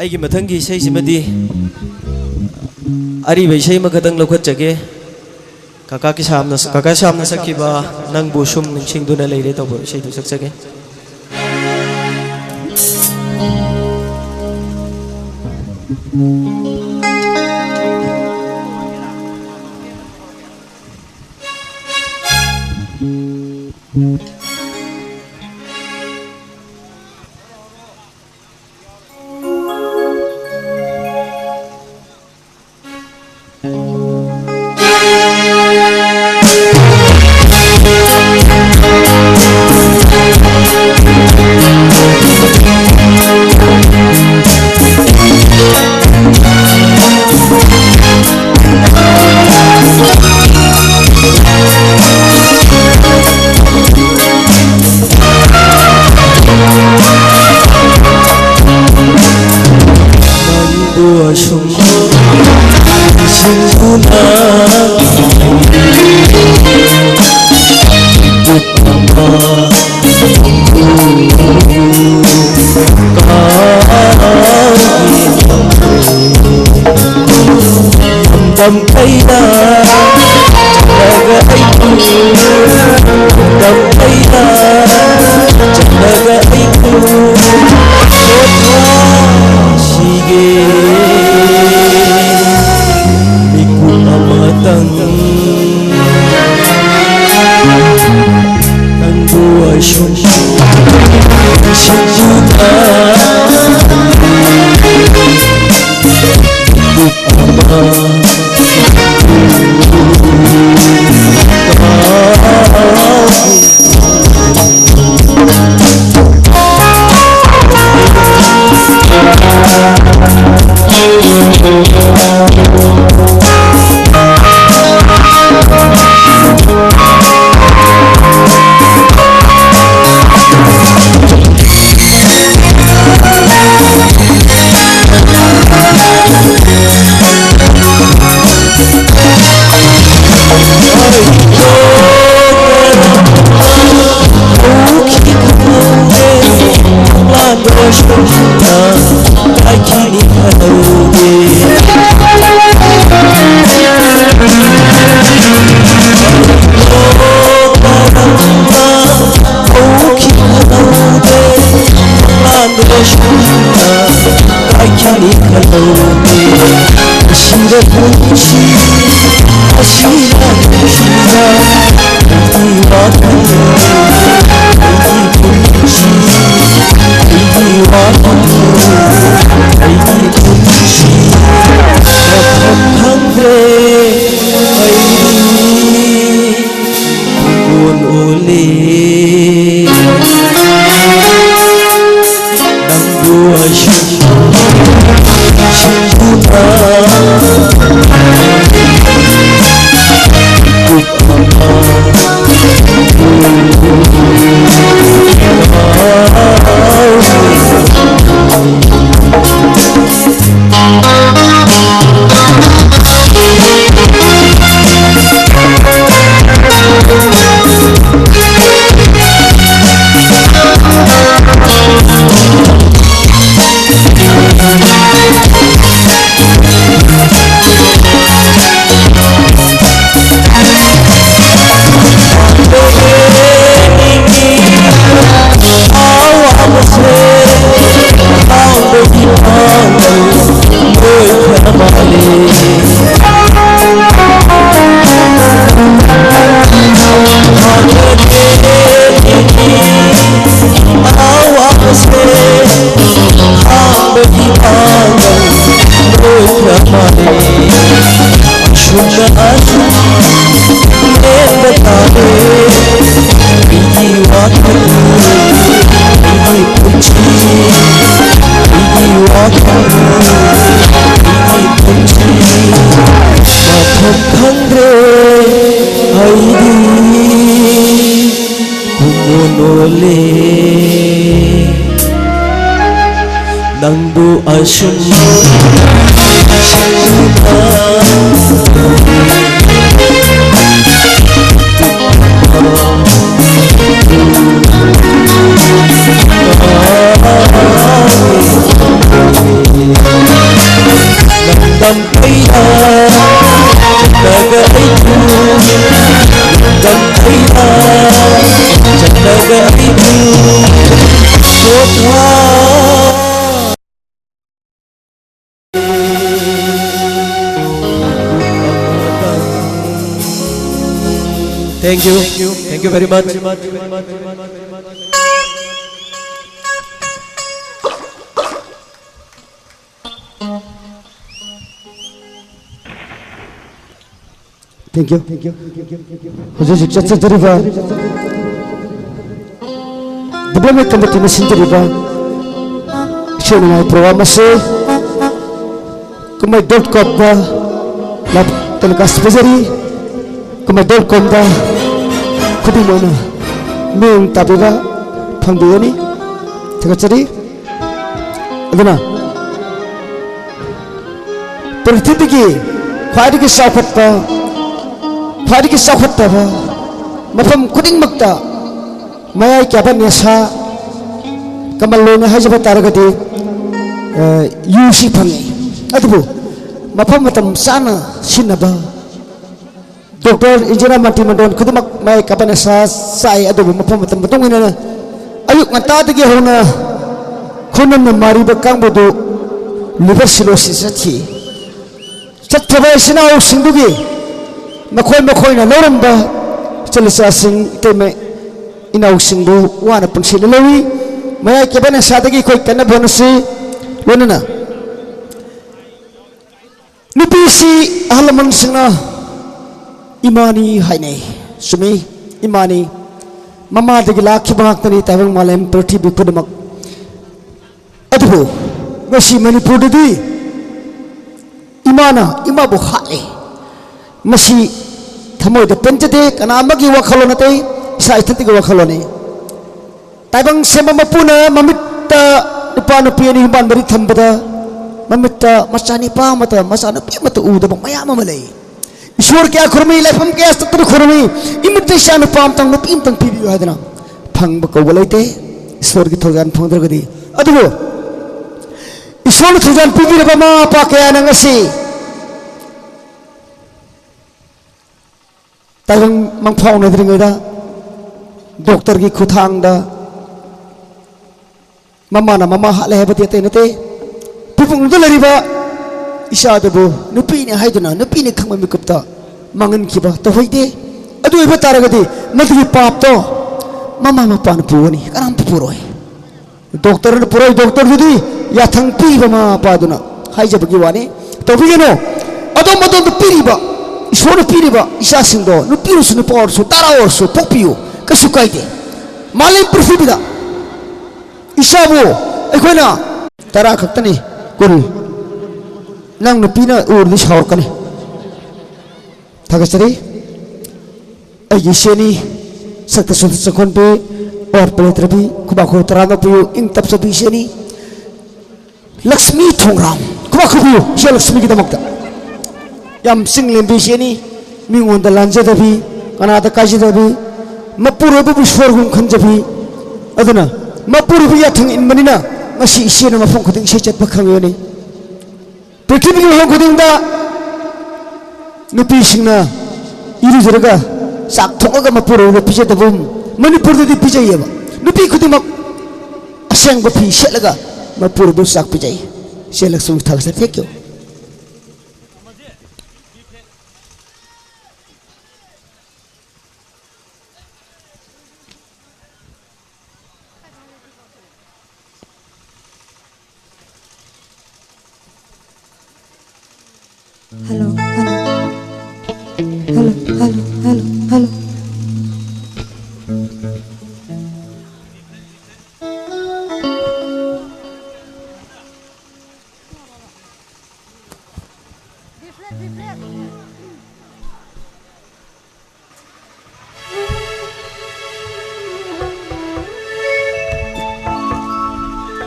ꯑꯩꯒꯤ ꯃꯊꯪꯒꯤ ꯏꯁꯩꯁꯤꯃꯗꯤ ꯑꯔꯤꯕ ꯏꯁꯩ ꯑꯃꯈꯛꯇꯪ ꯂꯧꯈꯠꯆꯒꯦ ꯀꯀꯥ ꯁꯥꯝꯅ ꯁꯛꯈꯤꯕ ꯅꯪꯕꯨ ꯁꯨꯝ ꯅꯤꯡꯁꯤꯡꯗꯨꯅ ꯂꯩꯔꯦ ꯇꯧꯕ ꯏꯁꯩꯗꯨ ꯁꯛꯆꯒꯦ Nangdu asyum Nandam kaya Janaga itu Nandam kaya Janaga itu Sotha Thank you very much. Thank you. Hujur chat deriva. Development committee mesin deriva. Show my program se. Kumai .com da. Lab telecast bezari. Kumai .com da. Kudi mana. Meng tabiga. Pangbiani. Tegacari. Adana. Perhitiki. Khadi ki sahabat Hari ki sahabat apa? Mafam kuding makta, maya kyaban yasa, kamal lona haja bataragati, yusi pangi. Aduh, mafam matam sana sinaba. Doktor injera mati mandon kudumak maya kyaban yasa sai aduh mafam matam betung ini na. Ayuk ngata tegi hona, kunan mari bekang bodo liver cirrhosis aci. Cat terbaik sinau sindugi. Makoy na lorong ba celisa sing teme inaw sing do wana pang sinalawi maya keba na sadagi koy kana bonus lona na nipisi halaman sing na imani hainay sumi imani mama dagi laki bangak tani tawang malem perti bikudamak aduh ngasi Manipur dadi imana imabu hale Masih thamoy da penjade kana amagi wakhalon atay sa istantiga wakhalon taibang sema mapuna mamitta ipano piani ban bari thambada mamitta masani pa mata masana pi mata uda bang maya mamalay ईश्वर क्या खुरमी लाइफम क्या सत्तर खुरमी imitation palm तंग नुपीम तंग PB हादना फंग बकवलाइते ईश्वर की थोजान फंग दरगदी अदुगो ईश्वर थोजान PB रबमा पाके नंगसी तायं मंगफाव नदरिंगदा doctor की खुथांगदा mama ना ममा हाले हेबती ते नते 부부도 내리바 이샤도부 누피네 하이드나 누피네 강마 미급다 망은 기바 또 호이데 아두 이바 따라가디 마드리 밥도 마마 마빠는 부원이 까람도 부러이 독터는 부러이 독터들이 야탕 피바마 빠두나 하이자부기 와니 또 비게노 아도 피리바 이소는 피리바 이샤싱도 누피루스는 포르수 따라오르수 폭피유 그수까이데 말린 프리피비다 이샤부 에코나 따라 각다니 꿀 nang nupina urdi shawar kani thagasari ay sheni sakta sut sakon pe और पलेत्रबी कुबाखो तराना पुयो इन तब सभी शनी लक्ष्मी थोंगराम कुबाखो पुयो शे लक्ष्मी की दमकता यम सिंग लेंबी शनी मिंगों द लांजे दबी कनाता काजी दबी मपुरो बु स्वर्गुं खंजबी अदना मपुरो बु याथंग इन मनिना मसी इशेना मफों खुदिंग शे चत पखंगयोनी पृथ्वी की खुदिंदा नुपी सिंगना इरुजरगा साक थोंगा मपुरो ब पिजे दबुम मणिपुरदि पिजाइबा नुपी खुदिमक असेंग बफी सेलगा मपुर बु साक पिजाइ सेलक सुम थागसा thank you hello hello hello hello hello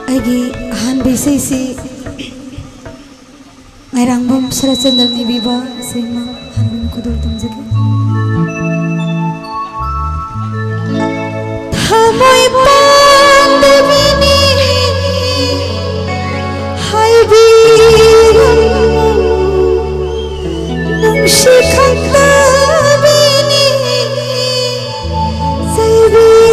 आइगी हान बेसैसी Mairangvam Sarachandra ni viva sema hanum kudur tumjake thamoi pandavini haibi nung shikhandavini saibi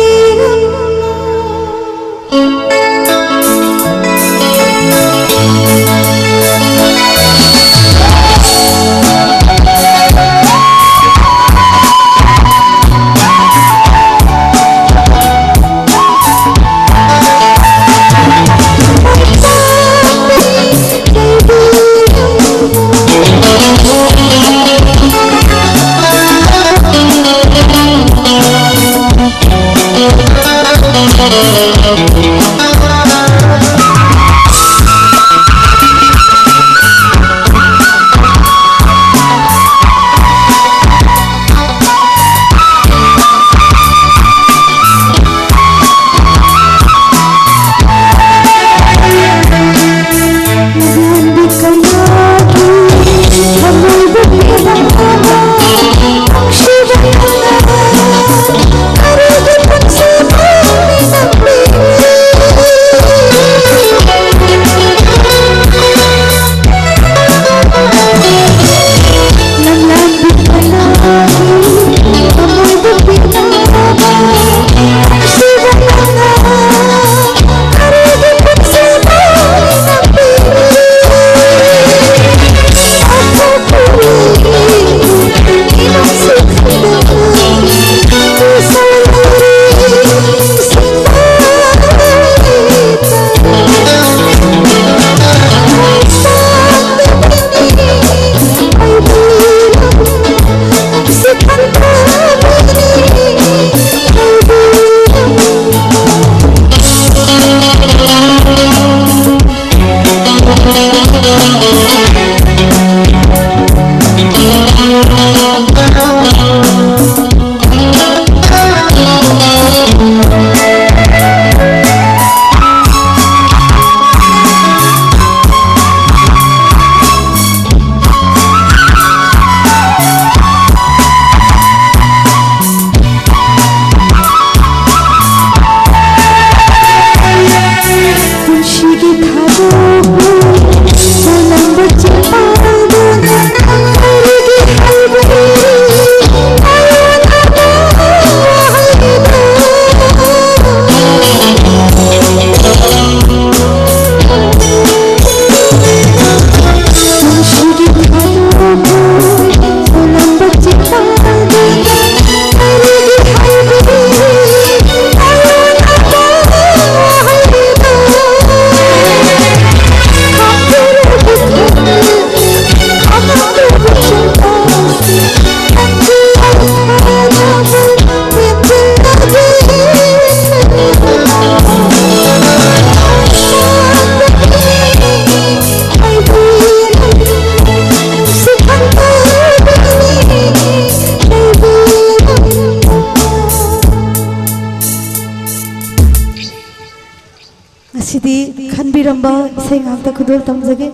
ꯅꯨꯡꯁꯤꯔꯝꯕ ꯏꯁꯩ ꯉꯥꯛꯇ ꯈꯨꯗꯣꯜ ꯇꯝꯖꯒꯦ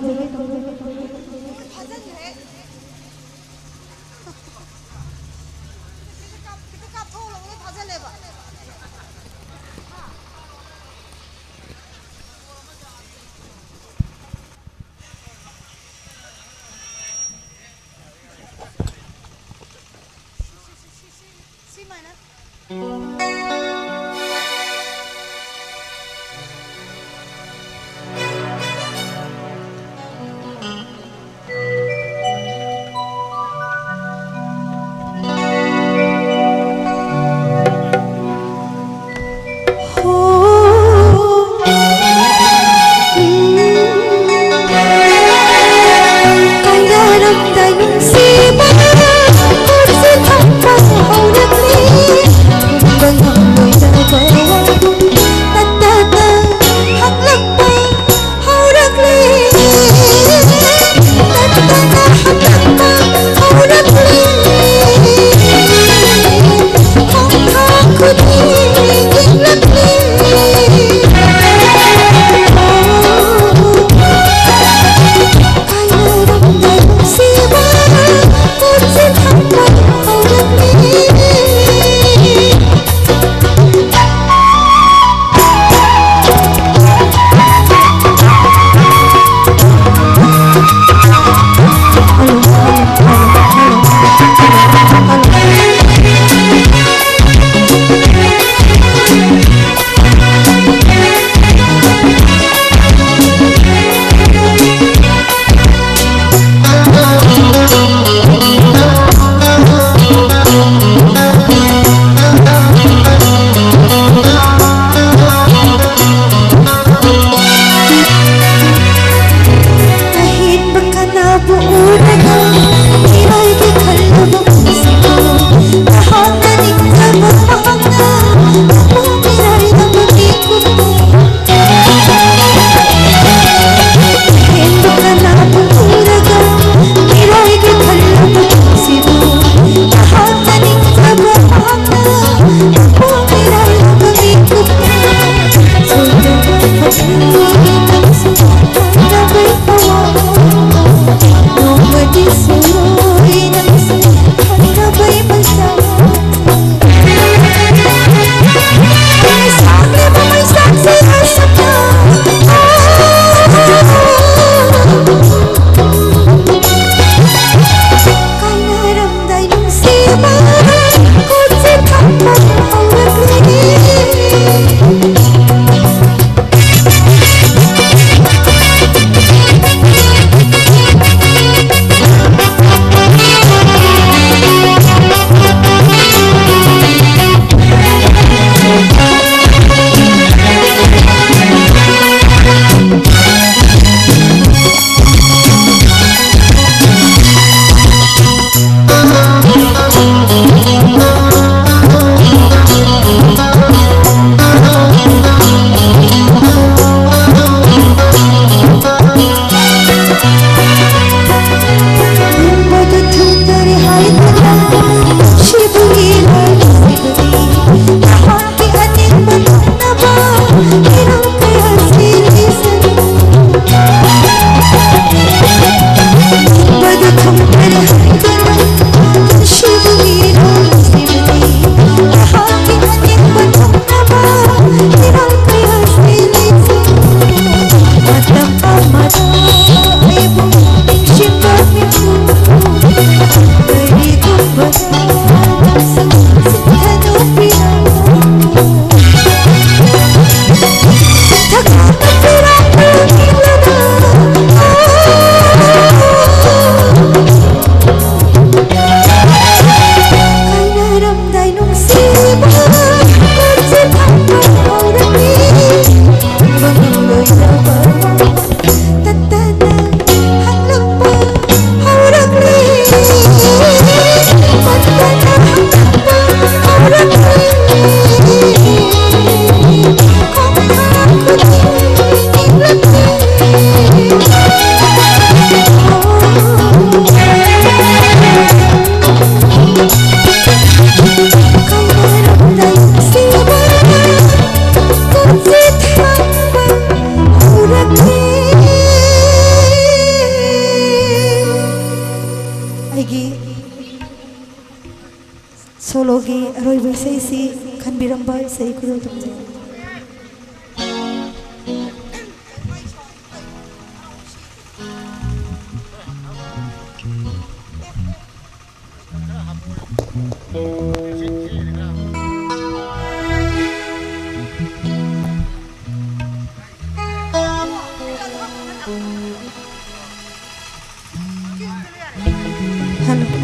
sologi aroi bai sei si khanbiramba sei khudol tamjai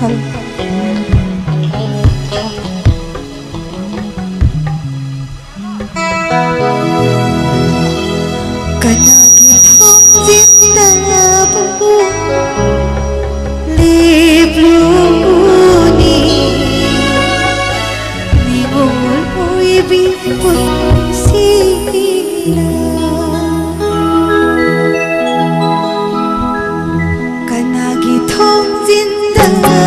hello kanagi thong jindabu lebluni ningol oibi punsila kanagi thong jindabu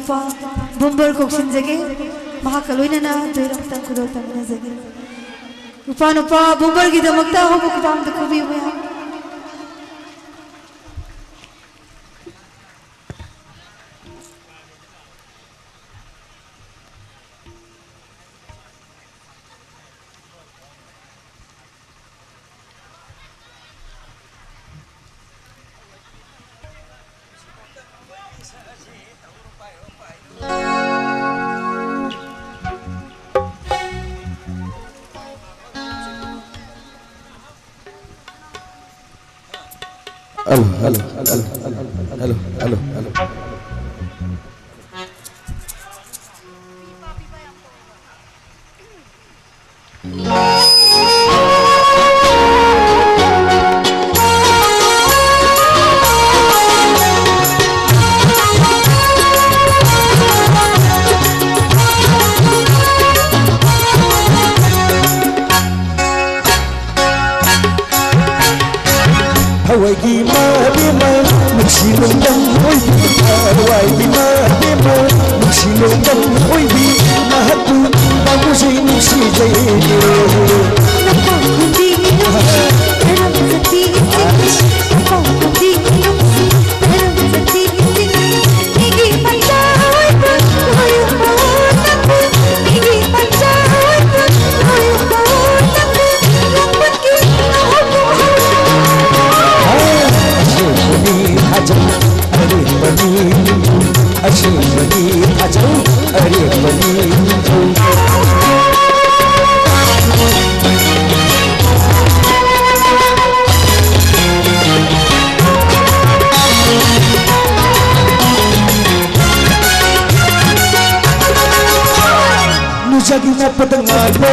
नुपा बुम्बर कोक्सिन जगे महाकलोइना ना दोइरम तंग कुदो तंगना जगे नुपा नुपा बुम्बर की दमकता हो बुकबाम दकुबी हुआ Hello. Hawaii ma bima muksilo dam hoy Hawaii ma bima muksilo dam hoy bi mahatu bagu sei muksi jai Nakundi teram sati nakundi teram sati nigi panjai hoy naku nigi panjai hoy naku Ashwini Ajam Are Bani Nujagina Patangana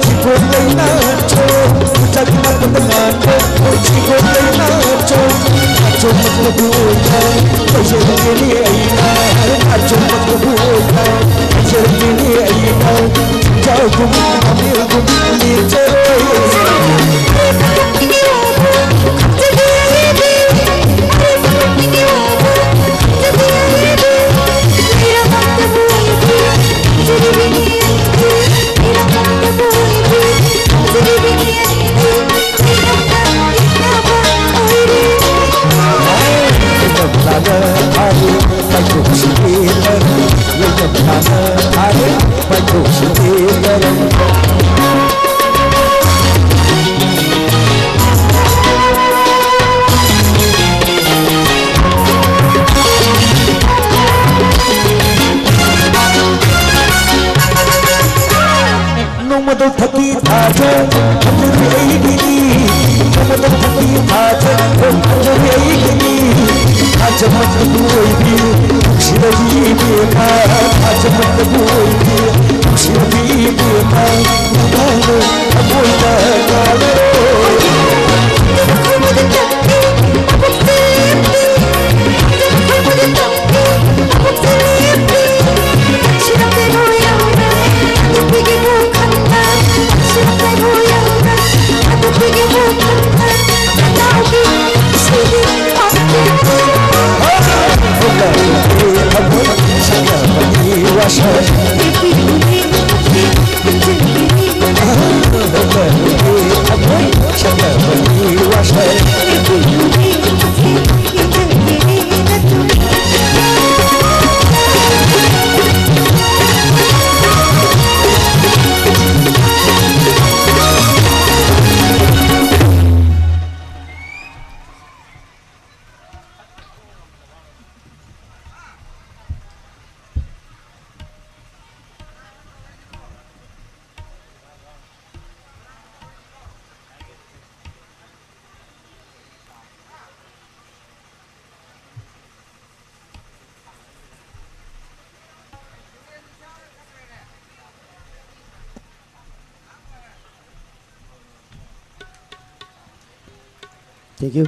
Chikolayna Cho Nujagina Patangana Chikolayna Cho Acho Matlabuya Ajayini Aina Acho Matlabuya Ajayini Aina Jao Gumi Amir Gumi Niche Nomadal thaki thaja anjari aigini Nomadal thaki thaja anjari aigini Thaja mat koi bhi shiraji bema Thaja mat koi bhi shiraji bema Nagalo aboi da galo Thank you.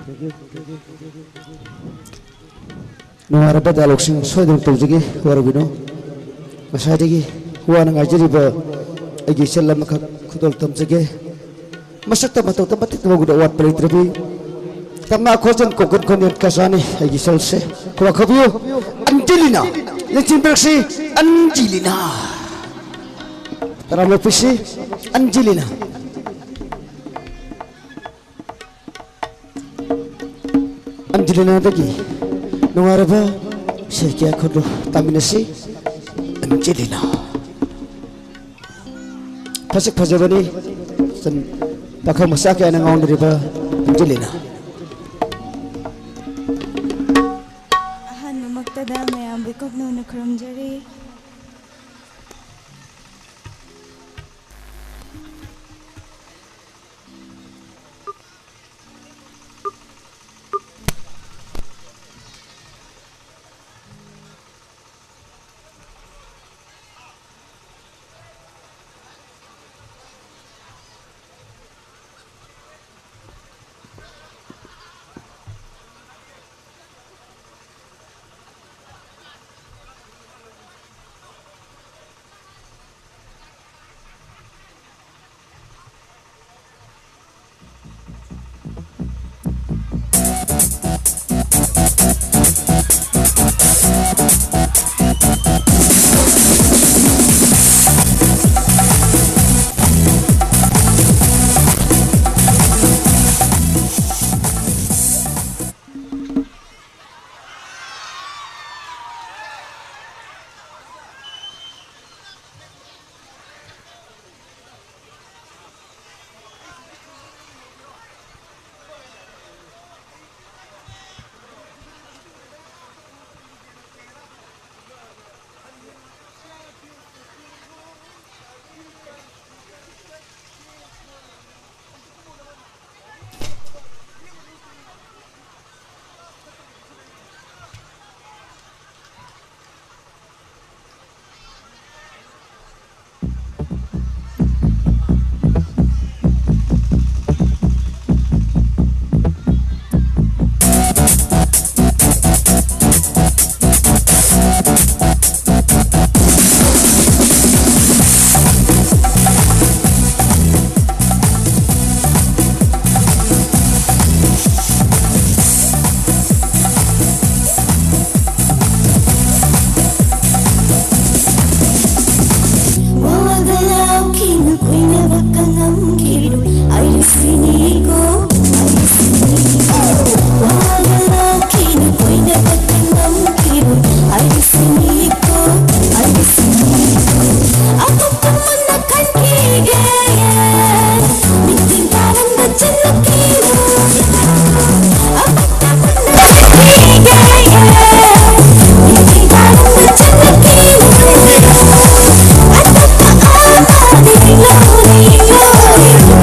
Nuara pada loksing soidong toljugi warabino. Masayagi huana ngajari ba agi selam ka kudol tamjage. Masakta matau tempat itu guda wat pelit rebi. Tamna khojan kokon koniat kasani agi salse. Kwa khabiyo Angelina. Lencin bereksi Angelina. Taram lepisi Angelina. Angelina lagi. Nungaraba Sekia kodo taminasi Angelina. Pasik pajabani San pakau masak yang nangawang dariba Angelina. Ahan magtada mayam bikog no nakramjari. Love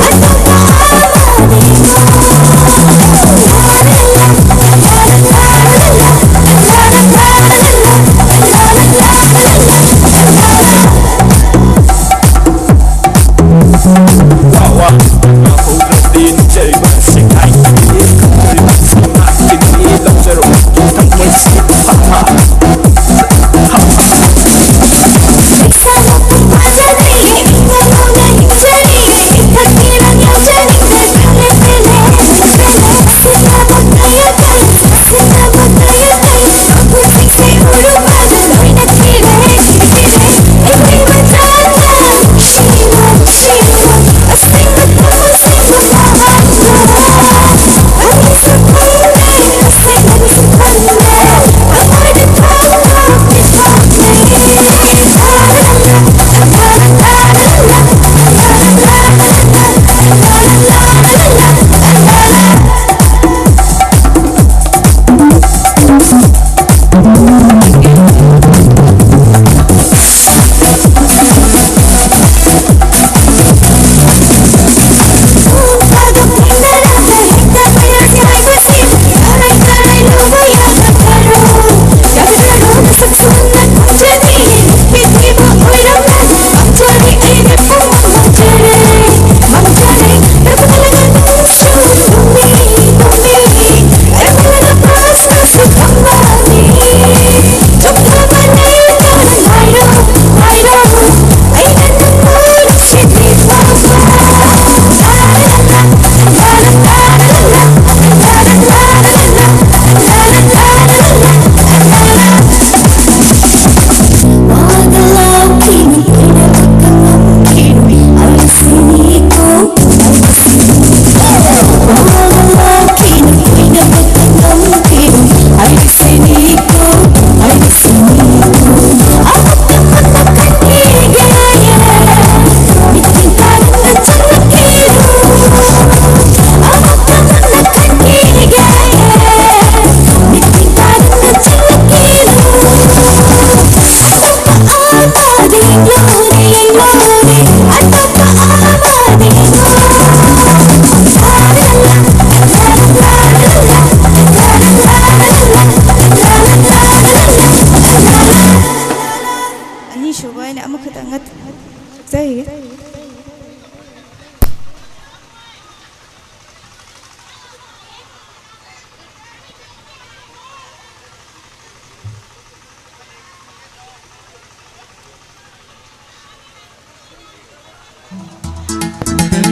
Sige.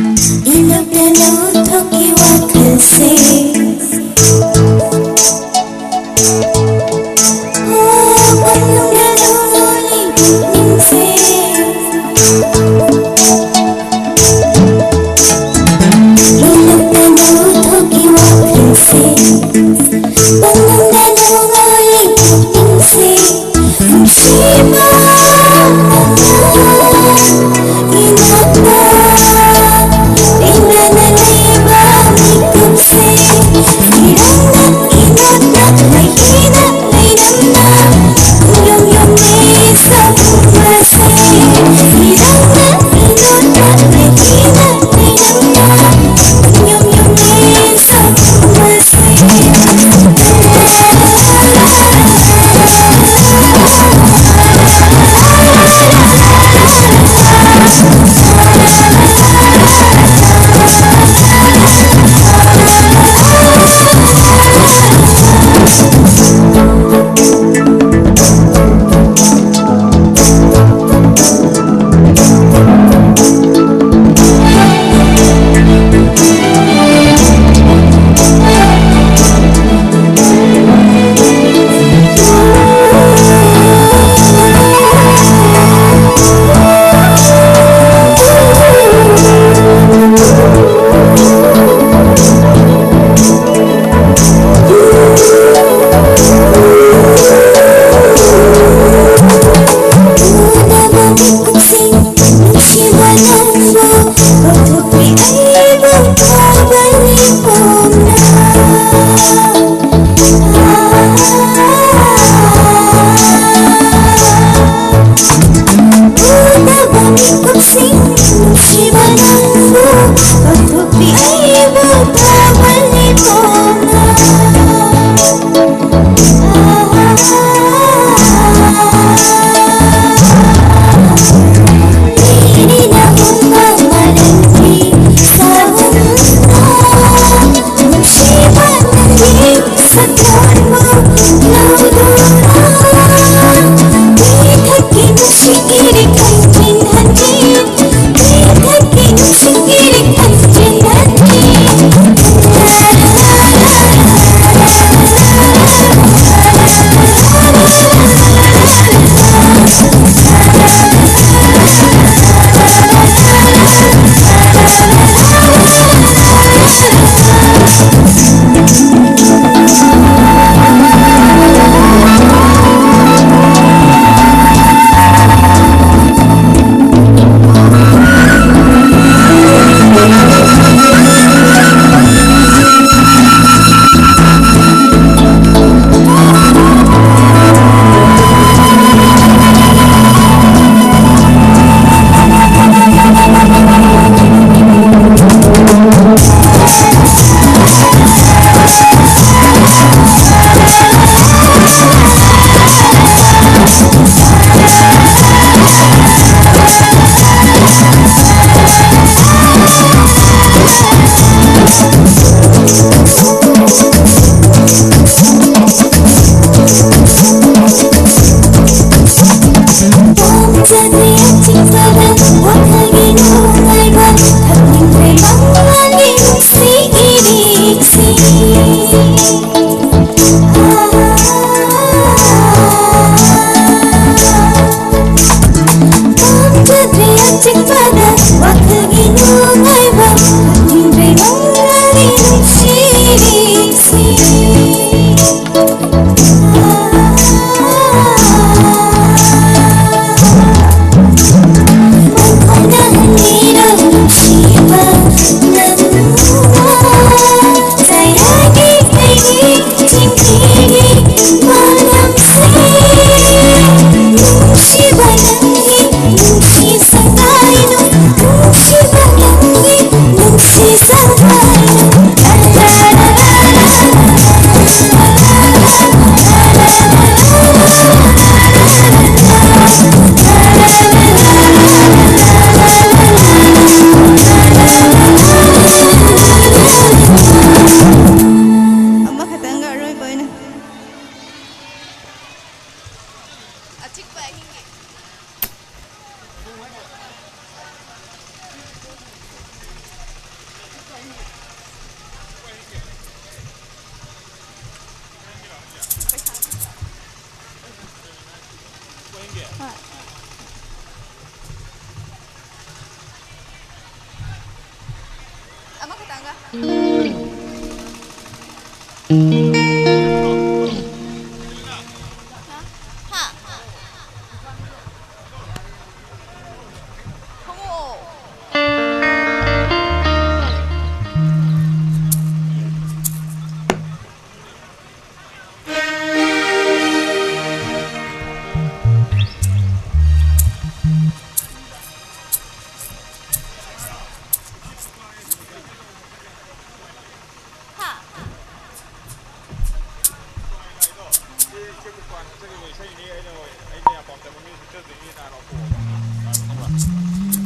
इनप्रेनो थकी वाखल से ओ पन्नुंगलो लिंग से इनप्रेनो थकी वाखल से पन्नुंगलो लिंग से Shiva Inanaliba, make them say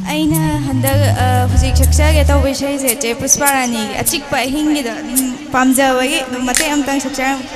ꯑꯩꯅ ꯍꯟꯗꯛ ꯍꯧꯖꯤꯛ ꯁꯛꯆꯒꯦ ꯇꯧꯕ ꯏꯁꯩꯁꯦ ꯆꯦ ꯄꯨꯁꯄꯥꯔꯥꯅꯤꯒꯤ ꯑꯆꯤꯛꯄ ꯑꯍꯤꯡꯒꯤꯗ ꯄꯥꯝꯖꯕꯒꯤ ꯃꯇꯦꯛ ꯑꯃꯇꯪ ꯁꯛꯆꯔꯝꯒꯦ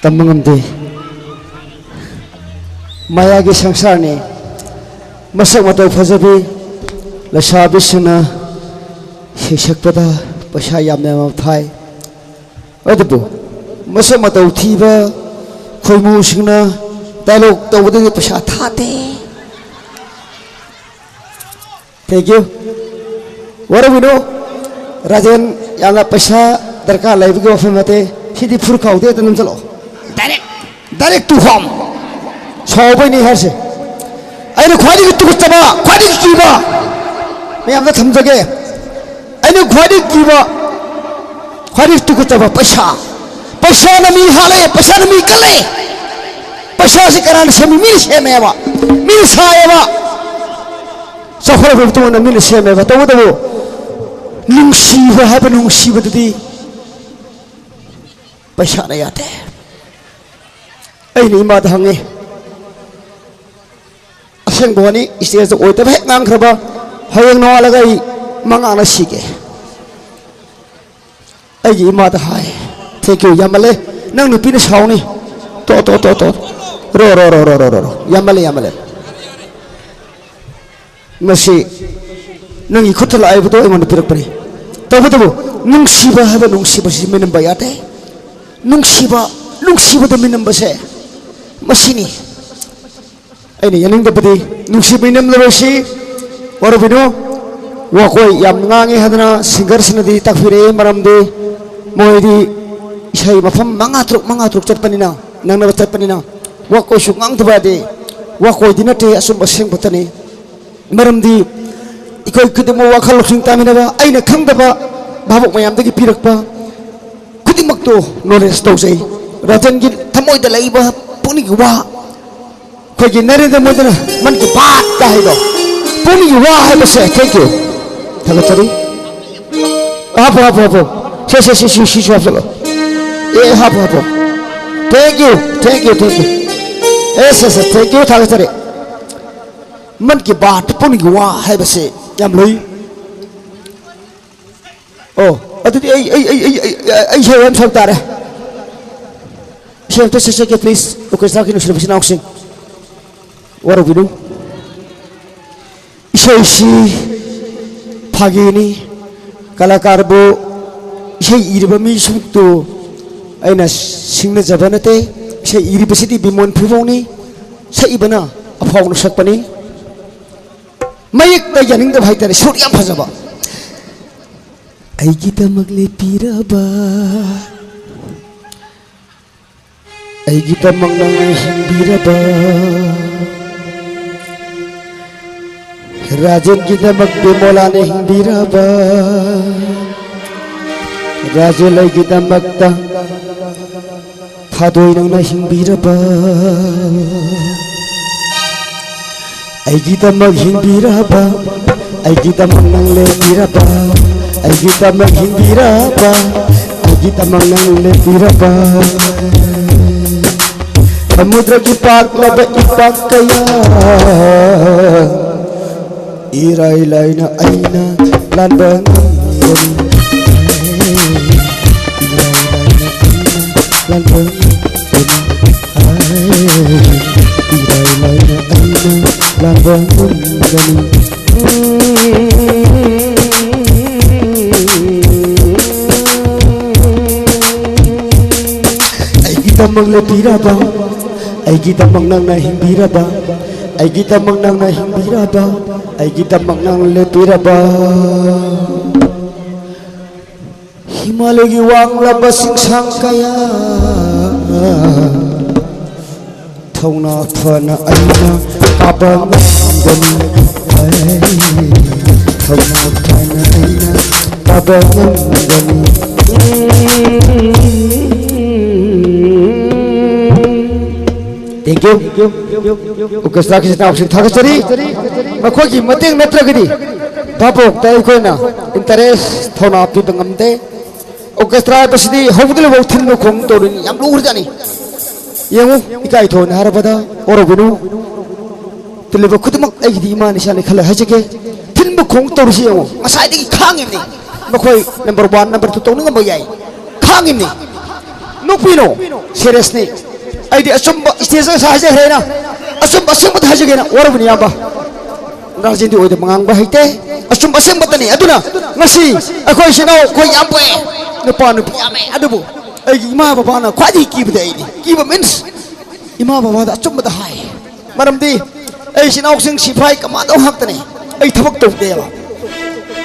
तमंगमदे माया की संसार ने मसक मत फजबी लसाबिसना शिक्षकपदा पैसा यामने थाई अदबो मसक मत थीब खोइमुसिंगना डायलॉग तौबदे पैसा थाते थैंक यू वरबिनो राजन याला पैसा दरकार लाइबगे वफमते सिदी फुरखाउदे तनम चलो डायरेक्ट टू होम सौबैनि हरसे अने ख्वादी तुगचबा ख्वादी कीबा मैं हमदा थमजगे अने ख्वादी कीबा ख्वादी तुगचबा पैसा पैसा नमी हाले पैसा नमी कले पैसा से करान से मी से मेवा मी सायवा सफर बतु न मी से मेवा तो नुंसीबा है नुंसीबदि पैसा नहीं आते ऐनी मा हंगे असेंबोनी स्टेज ओइतब हेक नांख्रबा हयें नवालगा मंगाना सिगे ऐगी इमा हाय थैंक यू यामले नंग नुपीन सावनी तो रो रो रो रो रो रो यामले यामले मसी नंगी खुथल आइबदो एमन पिरकपनी तबदबो नुंसीबा है नुंसीबा सि मिनम बायाते नुंसीबा नुंसीबदो मिनम बसे मसीनी ऐने यनिंगबदि नुंसीबिनम लबसी वरबिनो वकोय याम ngangi hadana singer sinadi takfire maramde moidi isai mafam manga truk chatpanina nangna chatpanina wakoy su ngang thbade wakoy dinate asum baseng batani maramdi ikoy kudimo wakhal sing tamina ba aina khangdaba bhabok mayamdagi pirakpa kudimakto knowledge tawsai ratangi thamoida laiba puni wa khogi narenda modana man ki baat ka haido puni wa hai base thank you thagachari hapo shi chalo e hapo thank you yes thank you thagachari man ki baat puni wa hai base yam loi oh adudi ai shayam sabtare shayam to say please okay sakino shirabisina oxing what do we do ishaisi फागिनी कलाकार बो इसे इरबमी सुतो ऐना सिंगना जबनते इसे इरबसिति बिमोन फिबोनी सइबना अफावनो सकपनी मयक त यनिंग the भाइतरे Surya फजबा ऐगी त मगले पिरबा ऐगी त मंगना हिंदीरबा राजन की दमक बेमोला ने हिंदीरबा राजलय की दमक ता थादोय नंगना हिंदीरबा ऐगी दमक हिंदीरबा ऐगी दमक नंगले पिरबा ऐगी दमक हिंदीरबा ऐगी दमक नंगले पिरबा समुद्र की पाक लब इपाक कया irai laina aina landang landang irai laina aina landang ai kita menglebiraba ai kita mengnang himbiraba ai kita mengnang himbiraba ai kita mengnang lepiraba Himalaya gi wang labasing sangkaya thona thana aina kabang gani thona thana aina kabang gani thank you okay saki sina option thagachari makhogi mateng natragadi babok tai koina interest thona pi bangamte orchestra basidi hogdile bo thinno khong torin yam lurjani yengu ikai thon harabada orobinu tiliba khudmak aigi imani shani khala hajike ꯏꯟꯕ ꯈꯣꯡ ꯇꯧꯔꯤꯁꯤ ꯌꯦꯡꯉꯣ ꯉꯁꯥꯏꯗꯒꯤ ꯈꯥꯡꯉꯤꯕꯅꯤ ꯃꯈꯣꯏ number 1 number 2 ꯇꯧꯅꯤꯡꯉꯝꯕ ꯌꯥꯏ ꯈꯥꯡꯉꯤꯕꯅꯤ ꯅꯣꯛꯄꯤꯅꯣ ꯁꯦꯔꯤꯌꯁꯅꯤ ꯑꯩꯗꯤ ꯑꯆꯨꯝꯕ ꯁ꯭ꯇꯦꯖꯇ ꯍꯥꯏꯖꯈ꯭ꯔꯦꯅ ꯑꯆꯨꯝꯕ ꯑꯁꯦꯡꯕꯗ ꯍꯥꯏꯖꯒꯦꯅ ꯋꯥꯔꯕꯅꯤ ꯌꯥꯝꯕ ꯔꯥꯖꯦꯟꯗꯤ ꯑꯣꯏꯗꯕ ꯉꯥꯡꯕ ꯍꯩꯇꯦ ꯑꯆꯨꯝꯕ ꯑꯁꯦꯡꯕꯇꯅꯤ ꯑꯗꯨꯅ ꯉꯁꯤ ꯑꯩꯈꯣꯏ ꯁꯤꯅꯧ ꯑꯩꯈꯣꯏ ꯌꯥꯝ ꯄꯣꯛꯑꯦ ꯅꯨꯄꯥ ꯅꯨꯄꯤ ꯌꯥꯝꯃꯦ ꯑꯗꯨꯕꯨ ꯑꯩꯒꯤ ꯏꯃꯥ ꯕꯕꯥꯅ ꯈ꯭ꯋꯥꯏꯗꯒꯤ ꯀꯤꯕꯗꯤ ꯑꯩꯅꯤ ꯀꯤꯕ ꯃꯤꯟꯁ ꯏꯃꯥ ꯕꯕꯥꯗ ꯑꯆꯨꯝꯕꯗ ꯍꯥꯏ ꯃꯔꯝꯗꯤ ꯑꯩ ꯏꯆꯤꯟꯅꯥꯎꯁꯤꯡ ꯁꯤꯐꯥꯏ ꯀꯃꯥꯟꯗꯣ ꯉꯥꯛꯇꯅꯤ ꯑꯩ ꯊꯕꯛ ꯇꯧꯗꯦꯕ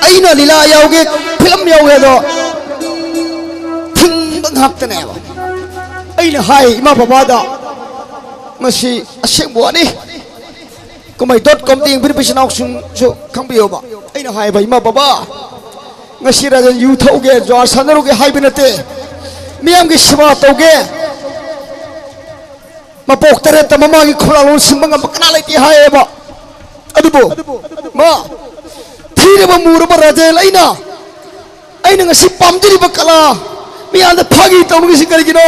ꯑꯩꯅ ꯂꯤꯂꯥ ꯌꯥꯎꯒꯦ ꯐꯤꯂꯝ ꯌꯥꯎꯒꯦ ꯑꯗꯣ ꯊꯤꯡꯕ ꯉꯥꯛꯇꯅꯦꯕ ꯑꯩꯅ ꯍꯥꯏ ꯏꯃꯥ ꯕꯕꯥꯗ ꯃꯁꯤ ꯑꯁꯦꯡꯕ ꯋꯥꯅꯤ kumai.com ꯌꯦꯡꯕꯤꯔꯤꯕ ꯏꯆꯤꯟꯅꯥꯎꯁꯤꯡꯁꯨ ꯈꯪꯕꯤꯌꯣꯕ ꯑꯩꯅ ꯍꯥꯏꯕ ꯏꯃꯥ ꯕꯕꯥ ꯉꯁꯤ ꯔꯥꯖꯟ ꯌꯨ ꯊꯧꯒꯦ ꯖ꯭ꯋꯥꯔ ꯁꯥꯟꯅꯔꯨꯒꯦ ꯍꯥꯏꯕ ꯅꯠꯇꯦ ꯃꯤꯌꯥꯝꯒꯤ ꯁꯦꯕꯥ ꯇꯧꯒꯦ ꯃꯄꯣꯛ ꯇꯔꯦꯠꯇ ꯃꯃꯥꯒꯤ ꯈꯣꯡꯂꯥꯂꯣꯟ ꯁꯤꯟꯕ ꯉꯝꯕ ꯀꯅꯥ ꯂꯩꯇꯦ ꯍꯥꯏꯌꯦꯕ ꯑꯗꯨꯕꯨ ꯃꯥ ꯊꯤꯔꯕ ꯃꯨꯔꯕ ꯔꯥꯖꯦꯜ ꯑꯩꯅ ꯉꯁꯤ ꯄꯥꯝꯖꯔꯤꯕ ꯀꯂꯥ ꯃꯤꯌꯥꯝꯗ ꯐꯥꯒꯤ ꯇꯧꯔꯤꯁꯤ ꯀꯔꯤꯒꯤꯅꯣ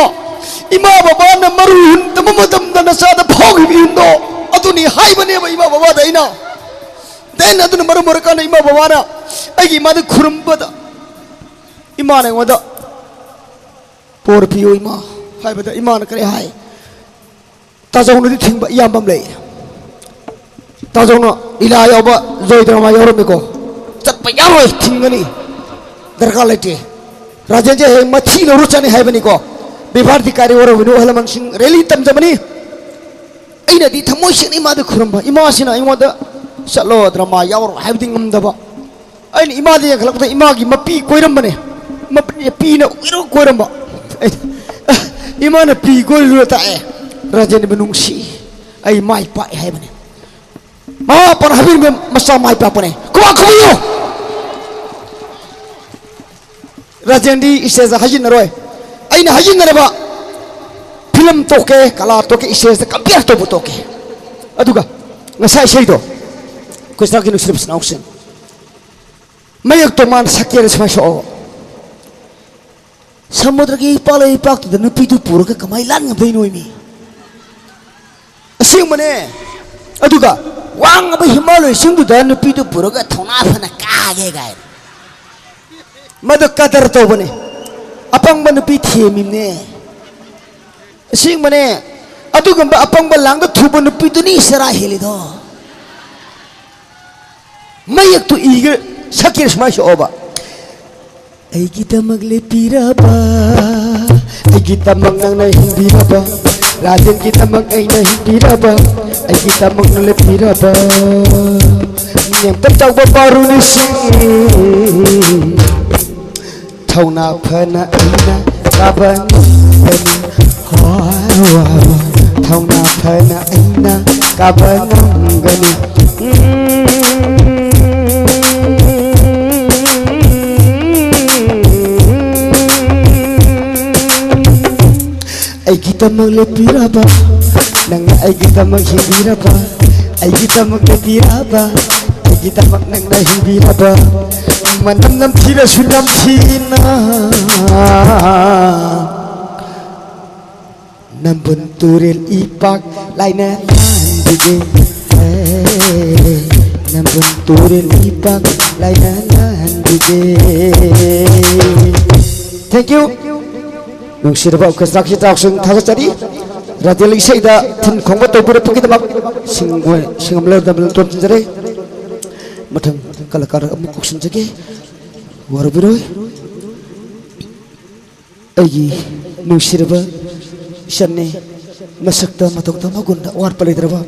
ꯏꯃꯥ ꯕꯕꯥꯅ ꯃꯔꯨ ꯍꯨꯟꯗꯕ ꯃꯇꯝꯗ ꯅꯆꯥꯗ ꯐꯥꯎꯈꯤꯕ ꯏꯍꯨꯟꯗꯣ ꯑꯗꯨꯅꯤ ꯍꯥꯏꯕꯅꯦꯕ ꯏꯃꯥ ꯕꯕꯥꯗ ꯑꯩꯅ ꯗꯦꯟ ꯑꯗꯨꯅ ꯃꯔꯝ ꯑꯣꯏꯔꯀꯥꯟꯗ ꯏꯃꯥ ꯕꯕꯥꯅ ꯑꯩꯒꯤ ꯏꯃꯥꯗ ꯈꯨꯔꯨꯝꯕꯗ ꯏꯃꯥꯅ ꯑꯩꯉꯣꯟꯗ ꯄꯣꯔ ꯄꯤꯌꯣ ꯏꯃꯥ ꯍꯥꯏꯕꯗ ꯏꯃꯥꯅ ꯀꯔꯤ ꯍꯥꯏ ꯇꯥꯖꯧꯅꯗꯤ ꯊꯤꯡꯕ ꯏꯌꯥꯝꯕ ꯑꯃ ꯂꯩ ꯇꯥꯖꯧꯅ ꯂꯤꯂꯥ ꯌꯥꯎꯕ ꯖꯣꯏ ꯗ꯭ꯔꯃꯥ ꯌꯥꯎꯔꯝꯃꯤꯀꯣ ꯆꯠꯄ ꯌꯥꯔꯣꯏ ꯊꯤꯡꯒꯅꯤ ꯗꯔꯀꯥꯔ ꯂꯩꯇꯦ ꯔꯥꯖꯦꯟꯁꯦ ꯍꯌꯦꯡ ꯃꯊꯤ ꯂꯧꯔꯨ ꯆꯠꯅꯤ ꯍꯥꯏꯕꯅꯤꯀꯣ ꯕꯤꯚꯥꯔꯙꯤꯀꯥꯔꯤ ꯑꯣꯏꯔꯕꯅꯤ ꯑꯍꯜ ꯂꯃꯟꯁꯤꯡ ꯔꯦꯂꯤ ꯇꯝꯖꯕꯅꯤ ꯑꯩꯅꯗꯤ ꯊꯃꯣꯏ ꯁꯦꯡꯅ ꯏꯃꯥꯗ ꯈꯨꯔꯨꯝꯕ ꯏꯃꯥꯁꯤꯅ ꯑꯩꯉꯣꯟꯗ ꯆꯠꯂꯣ ꯗ꯭ꯔꯃꯥ ꯌꯥꯎꯔꯣ ꯍꯥꯏꯕꯗꯤ ꯉꯝꯗꯕ ꯑꯩꯅ ꯏꯃꯥꯗ ꯌꯦꯡꯈꯠꯂꯛꯄꯗ ꯏꯃꯥꯒꯤ ꯃꯄꯤ ꯀꯣꯏꯔꯝꯕꯅꯦ ꯄꯤꯅ ꯀꯣꯏꯔꯝꯕ 이만에 비골로 다에 라제니 benungsi ay mai pa heaven ma par habir me masa mai pa pone kuma kuyo rajendi iseza hajin roy aina hajin ba film toke kala toke iseza kampiar to toke aduga ngasai seido kusra ki nusrib snausen mayak to man sakyer smasho samudra ki palai pak tu nupi tu pura ke kamailan ngapain noimi asing mane aduga wang apa himalaya sing tu dan nupi tu pura ke thona phana kage gai madak kadar to bane apang ban nupi themim ne asing mane aduga apang ban lang tu ban nupi tu ni sera heli do mayak tu iga sakir smasho oba ay kita maglepira ba ay kita magnang na hindira ba ratin kita magay na hindira ba ay kita maglepira ba niyang tataw ba baro ni sing thaw na phana ina kaban gani hawa thaw na phana ina kaban gani ay kita maglepira ba nang ay kita maghindira ba ay kita maglepira ba ay kita magnang na hindira ba manamnam tira sunam tina nambunturil ipak laina landige nambunturil ipak laina landige. Thank you. Nung sirba ukasrak sitak sung thasa chari radil isaida thin khongba tobura pakidama singamlar damlan ton jare mathang kalakar amuk kusin jage warbiroi agi nung sirba shanne masakta matokta magunda war palidraba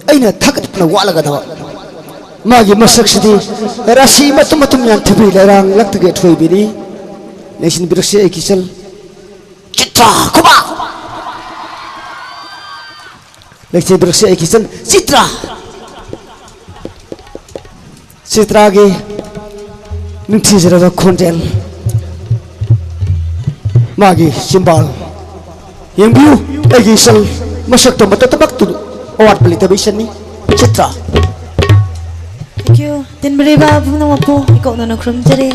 aina thakatna walaga dawa magi masak sidi rasi matum yan thabi larang laktage thoi bini nation birse ekisal Citra, kuba. Leksi bersih ikisan Citra. Citra lagi nanti jera konten. Magi simbal. Yang biu ikisan masak tu mata tabak tu awat beli tabisan ni Citra. Thank you. Din beriba pun nama po ikaw na nakrum jari.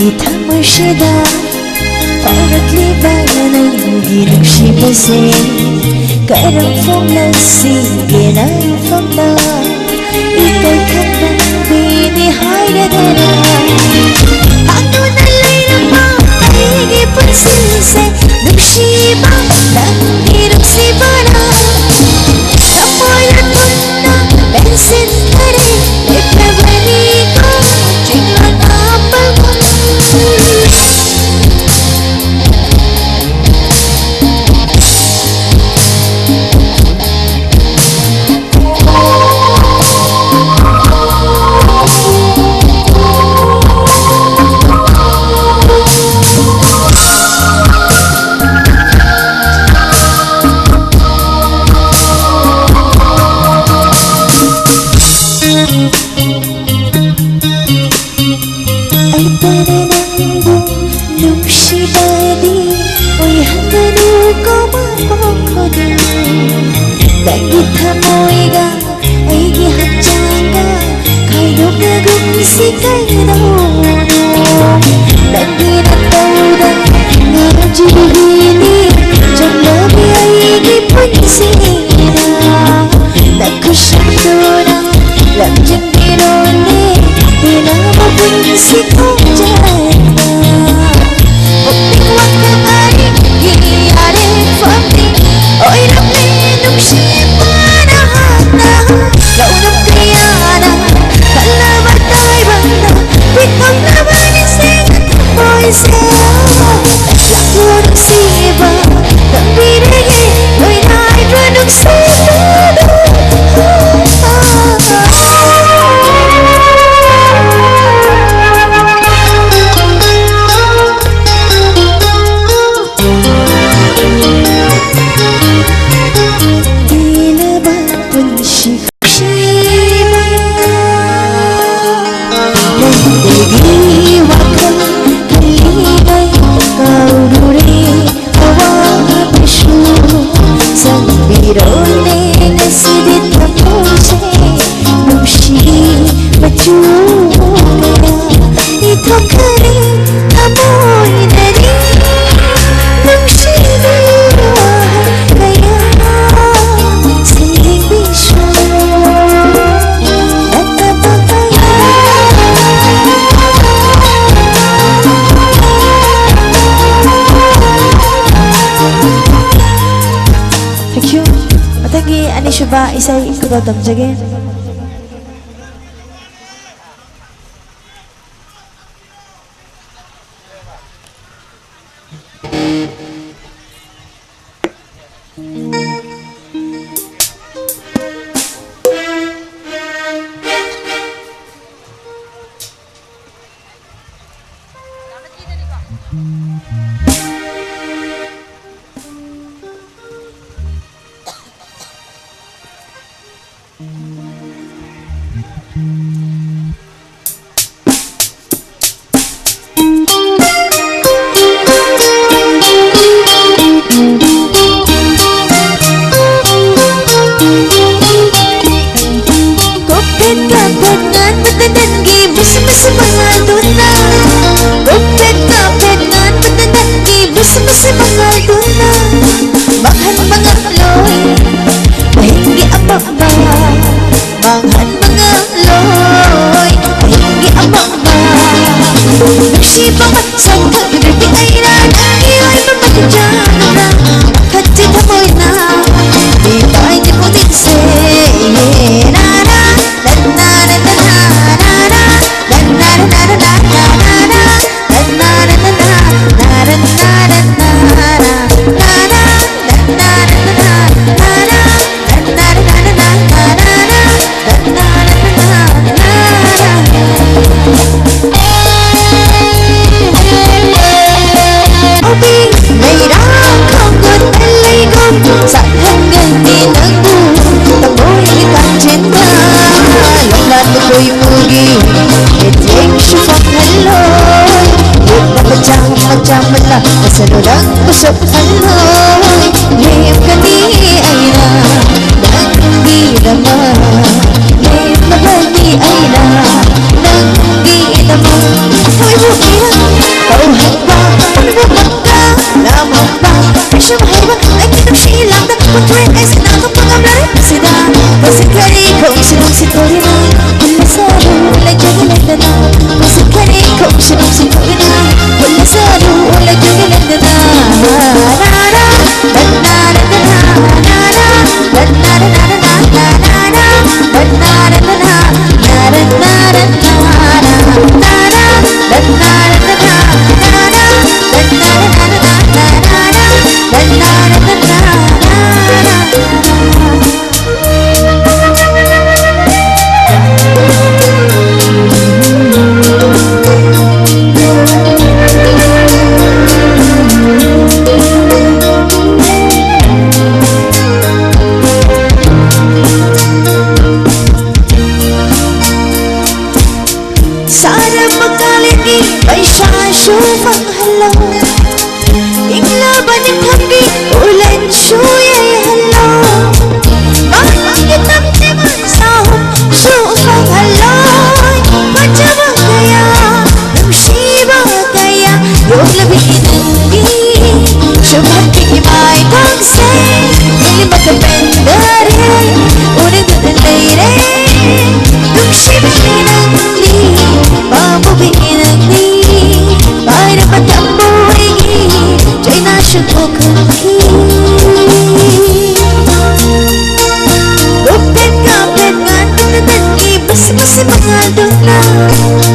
ꯊꯃꯣꯏꯁꯤꯗ ꯐꯥꯎꯔꯛꯂꯤꯕ ꯅꯪꯒꯤ ꯅꯨꯡꯁꯤꯕꯁꯦ ꯀꯔꯝ ꯐꯣꯡꯅꯁꯤꯒꯦ ꯅꯪꯐꯝꯗ ꯏꯀꯥꯏ ꯈꯪꯅꯕꯤꯅꯤ ꯍꯥꯏꯔꯗꯅ ꯍꯥꯡꯗꯨꯅ ꯂꯩꯔꯝꯕ ꯑꯩꯒꯤ ꯄꯨꯟꯁꯤꯁꯦ ꯅꯨꯡꯁꯤꯕ ꯅꯪꯒꯤ ꯅꯨꯡꯁꯤꯕꯅ ꯊꯃꯣꯏꯗ ꯊꯨꯝꯅ ꯃꯦꯟꯁꯤꯟꯈꯔꯦ ꯂꯦꯞꯂꯕꯅꯤꯀꯣ ꯆꯤꯡꯂꯛ ꯑꯄꯜꯒꯨꯝ isay kuda damjage Gopet ka petngan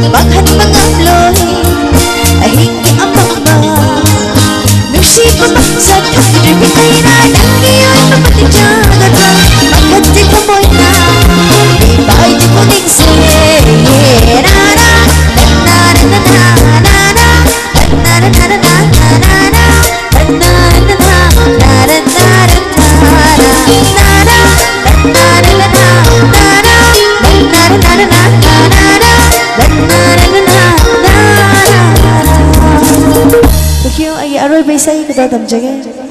maghan mangamloy ahing amamba nagsipa sa tabi ay na nangiyoy mapatijagat magkati kamoy na ibay di ko ningse na na na na na na na na na na Aroy baisai kita tamjage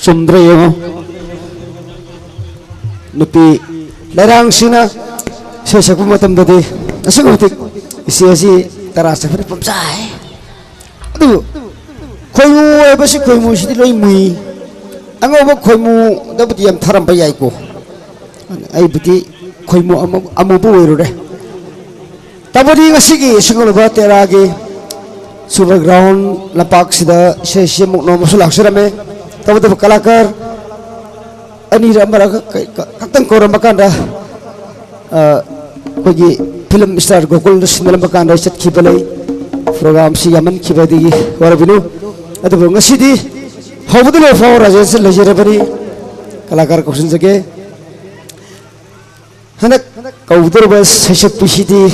Sumdra yung nupi larang sina sa kumatam dati nasagutik isi tarasa pero pamsay aduh koy mo ay basi koy mo si diloy mui angau khoimu dapat yam tharam bayai ko ai buti khoimu amu bu ero re tabodi ngasigi singol ba teragi super ground lapak sida sesi muk no musulak sirame tabodi kalakar ani ramara katang ko ramakanda kogi film star gokul sindalam bakanda chat khibalai program si yaman khibadi warabinu adu ngasidi hobudule for rajesh lejerabani kalakar kosin jage hanak kaudur bas sesat pisidi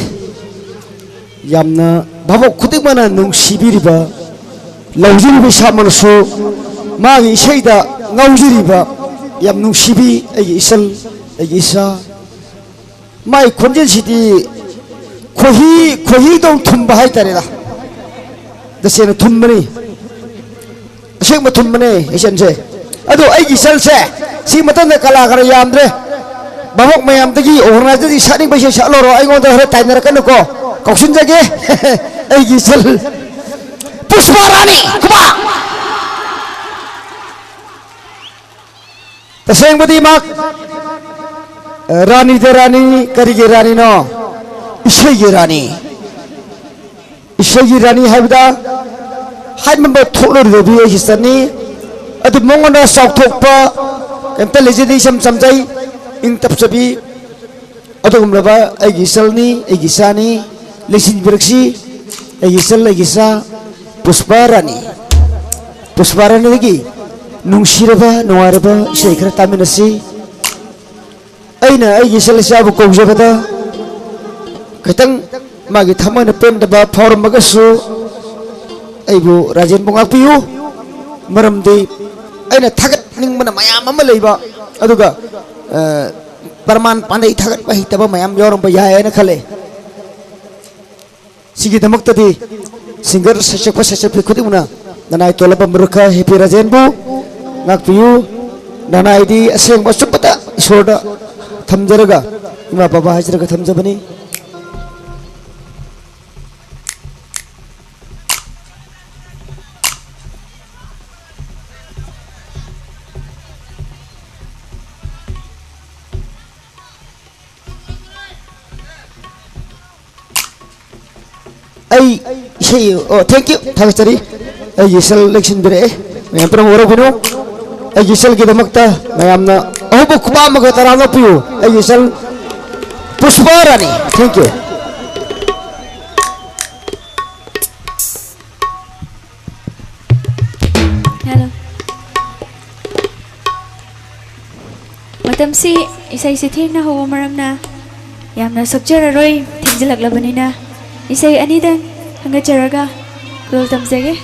yamna babok khudik mana nung sibiriba laujiri bi samanso magi seida ngaujiriba yam nung sibi ai isal ai isa mai khonjel sidi khohi dong thumba hai tarela dasena thummani aseng ma thummane isen se ado ai isal se si matan kala kara yamdre babok mayam tagi organizer di saning bai se saloro ai ngon da hare tainer kan ko kausin jage ai isal Puspa Rani kuba taseng budi mak Rani de Rani kari ge Rani no isai ge Rani habda hai member tholo de bi hisani adu mongona sok thokpa kemta lejedi samjai ing tapsabi adu gumlaba ai gisalni ai gisani lesin birksi ai gisal ai gisa Puspa Rani lagi nungsiraba nuaraba isai kara taminasi aina ai gisal sabu ko jabada katang magi thamana pen daba forum magasu aibu rajen bongak piu maramdi aina thagat ning mana mayam ama leiba aduga parman pandai thagat ba hitaba mayam yorom ba yae na khale sigi damak tadi singer sesek khudi una nanai tolaba murkha happy rajen bu ngak piu nanai di aseng ba supata isorda thamjaraga ima baba hajraga thamjabani ai sei oh thank you thakachari ai gisal election bere mayam pra ora bino ai gisal ki damakta mayamna obo kuba maga tarana piu ai gisal Puspa Rani thank you hello matam si isai si thing na ho maram na yamna sakjara roi thingjalak labani na isai anidan hanga charaga kul tamjage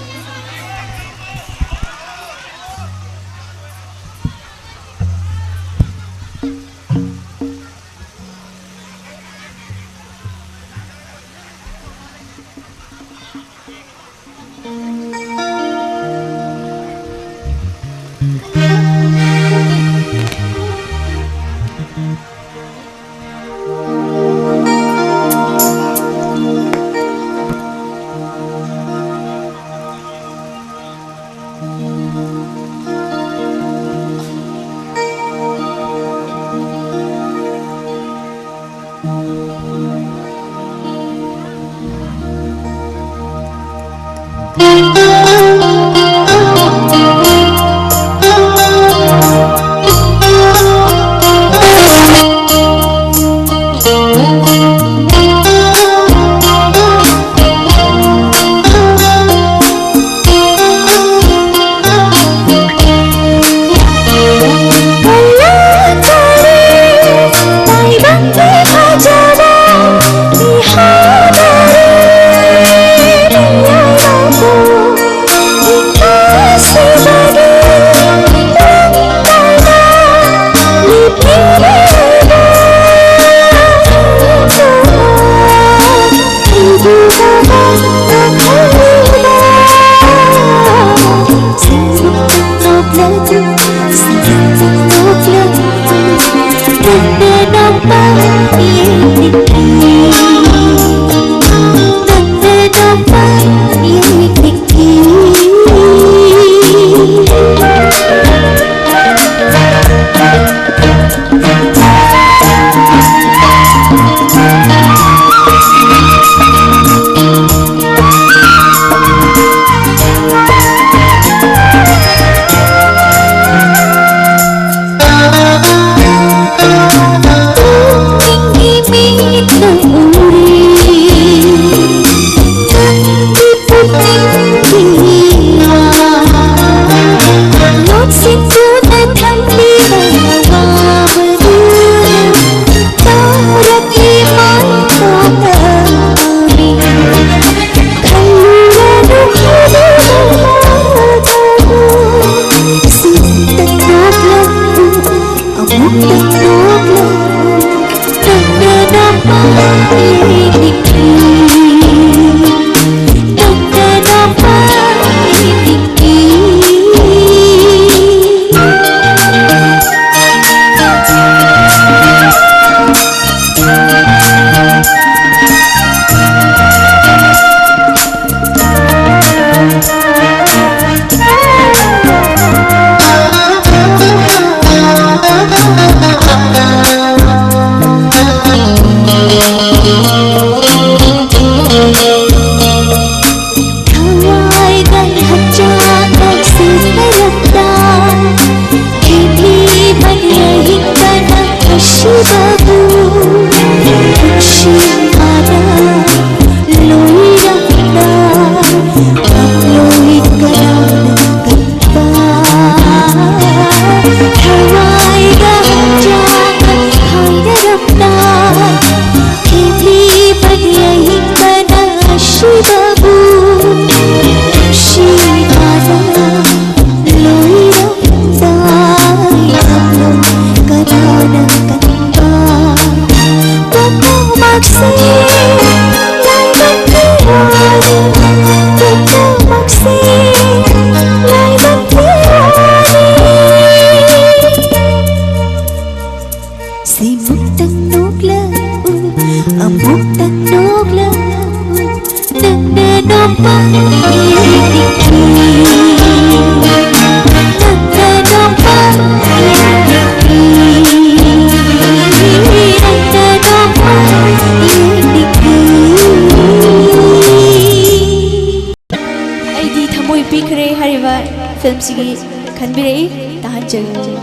film सिगी खनबिरई ताहंजगी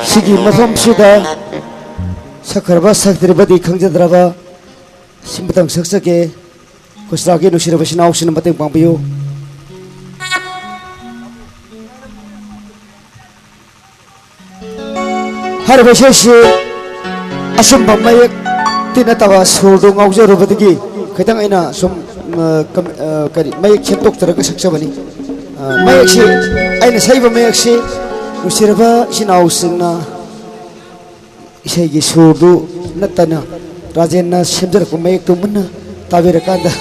सिगी मफम सुदा सखरबा सक्तिरबदी खंगजद्रबा सिमतंग सक्सके खुशरागी नुसिरबसिनाव सिन मते पांबियो हर बसे से असम मयक तिना तवा सुरदो गावजरबदगी खैतंग आइना सम करी मयक छेंतोक तरक सक्सबनी मयक से आइना सैब मयक से नुसिरबा सिनाव सिंना इसेगी सुरदो नतना राजेन्ना सेमजरक मयक तो Munna ताबेरकांदा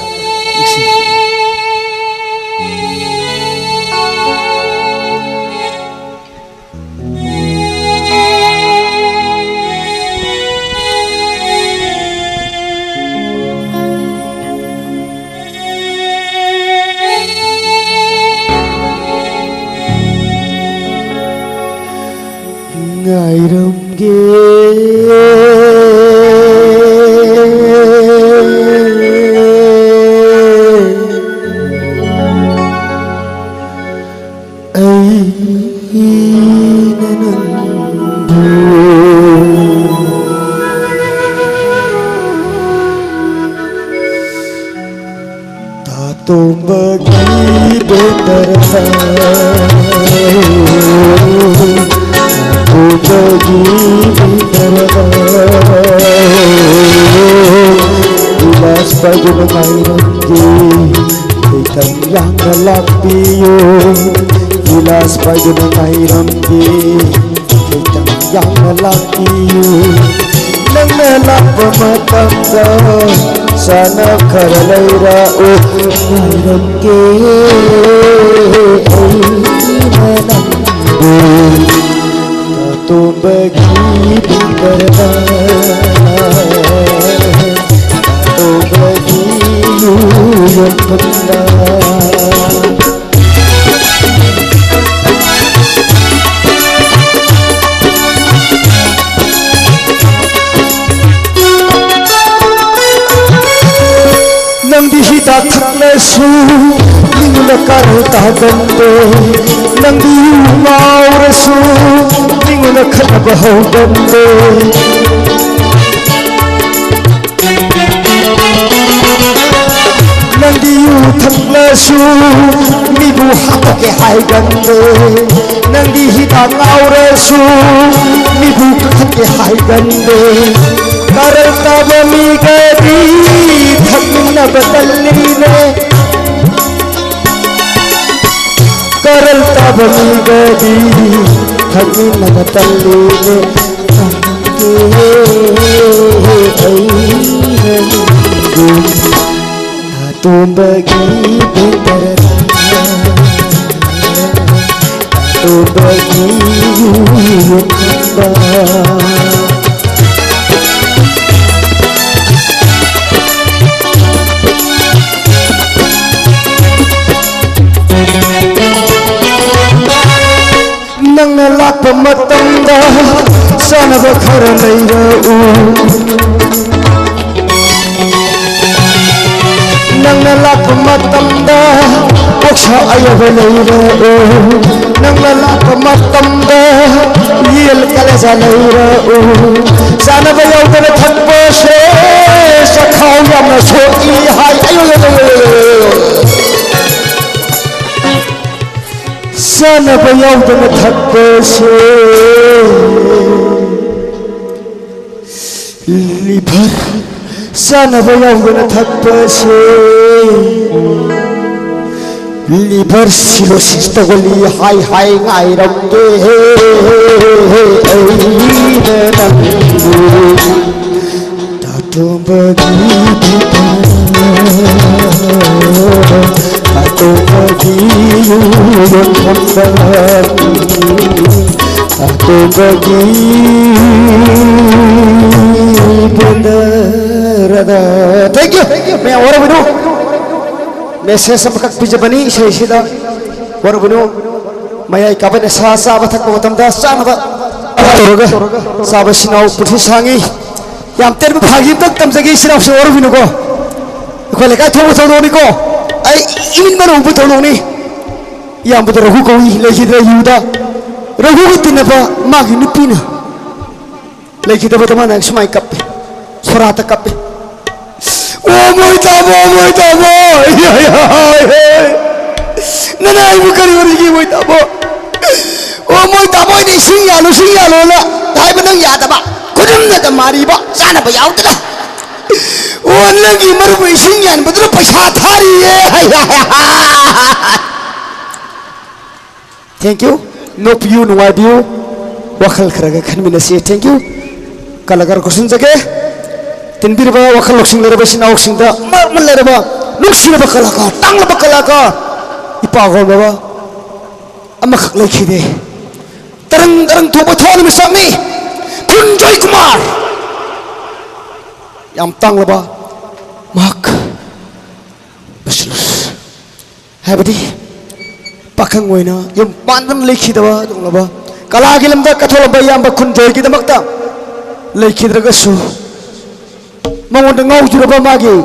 Gilas pagi nangai rambi, kita yang lelaki. Nang melak pematangga, sana keralaira oh nangai rambi. Tato bagi bintara, tato bagi yang benar. Nangdi hita thaklesu ninguna karta dande nangdi maurasu ninguna khanaba dande nangdi thaklesu nibu hapake hai dande nangdi hita maurasu nibu khake hai dande karta bami gadi थकना बदलने करलता बनी गदी थकना बदलने तुम बगी बेतर तुम बगी nang lak matangda sanaba khara leirau nang lak matangda oksha ayaba leirau nang lak matangda yel kalaja leirau sanaba yaudana thakpa se sakhau yamna soi hai ayo sana bayaw na thakse libar sana bayaw na thakse libar silo sista goli hai hai ngai ramge tato bagi Aku bagi yang kembali, aku bagi benar ada. Thank you. Saya orang binu. Saya sepakat pijabani saya sida. Orang binu. Saya kapan sah batak batam dah sah apa? Toroga. Sahabat sinau putih sangi. Yang terbagi tak tamsagi sinau orang binu ko. Kau lekat tahu ni ko. Ay ini mana umput orang ni, yang betul ragu kau ini lagi dah yuda, ragu itu napa magi nupina, lagi dah betul mana semai kape, surat kape, oh moi tamo nana ibu kari wari moi tamo moi tamo ni singa lo la dai benang ya da ba kudum na da mari ba sana ba yaw da lagi maru ba singa ni betul paisa thari ye thank you no piu no wadiu wakal kharaga khan mina se thank you kalagar ko sun jage tinbir ba wakal loksing lere ba sina oksing da mar lere ba luksina ba kalaka tang ba kalaka ipa go ba amma khak lai khide tarang to ba thon mi sami kunjoy kumar yam tang ba mak baslus habadi pakang oina yam pandan lai khida ba dong ba kala gilam da kathol ba yam ba kunjoy ki damakta lai khidraga su mangod ngau juraba magi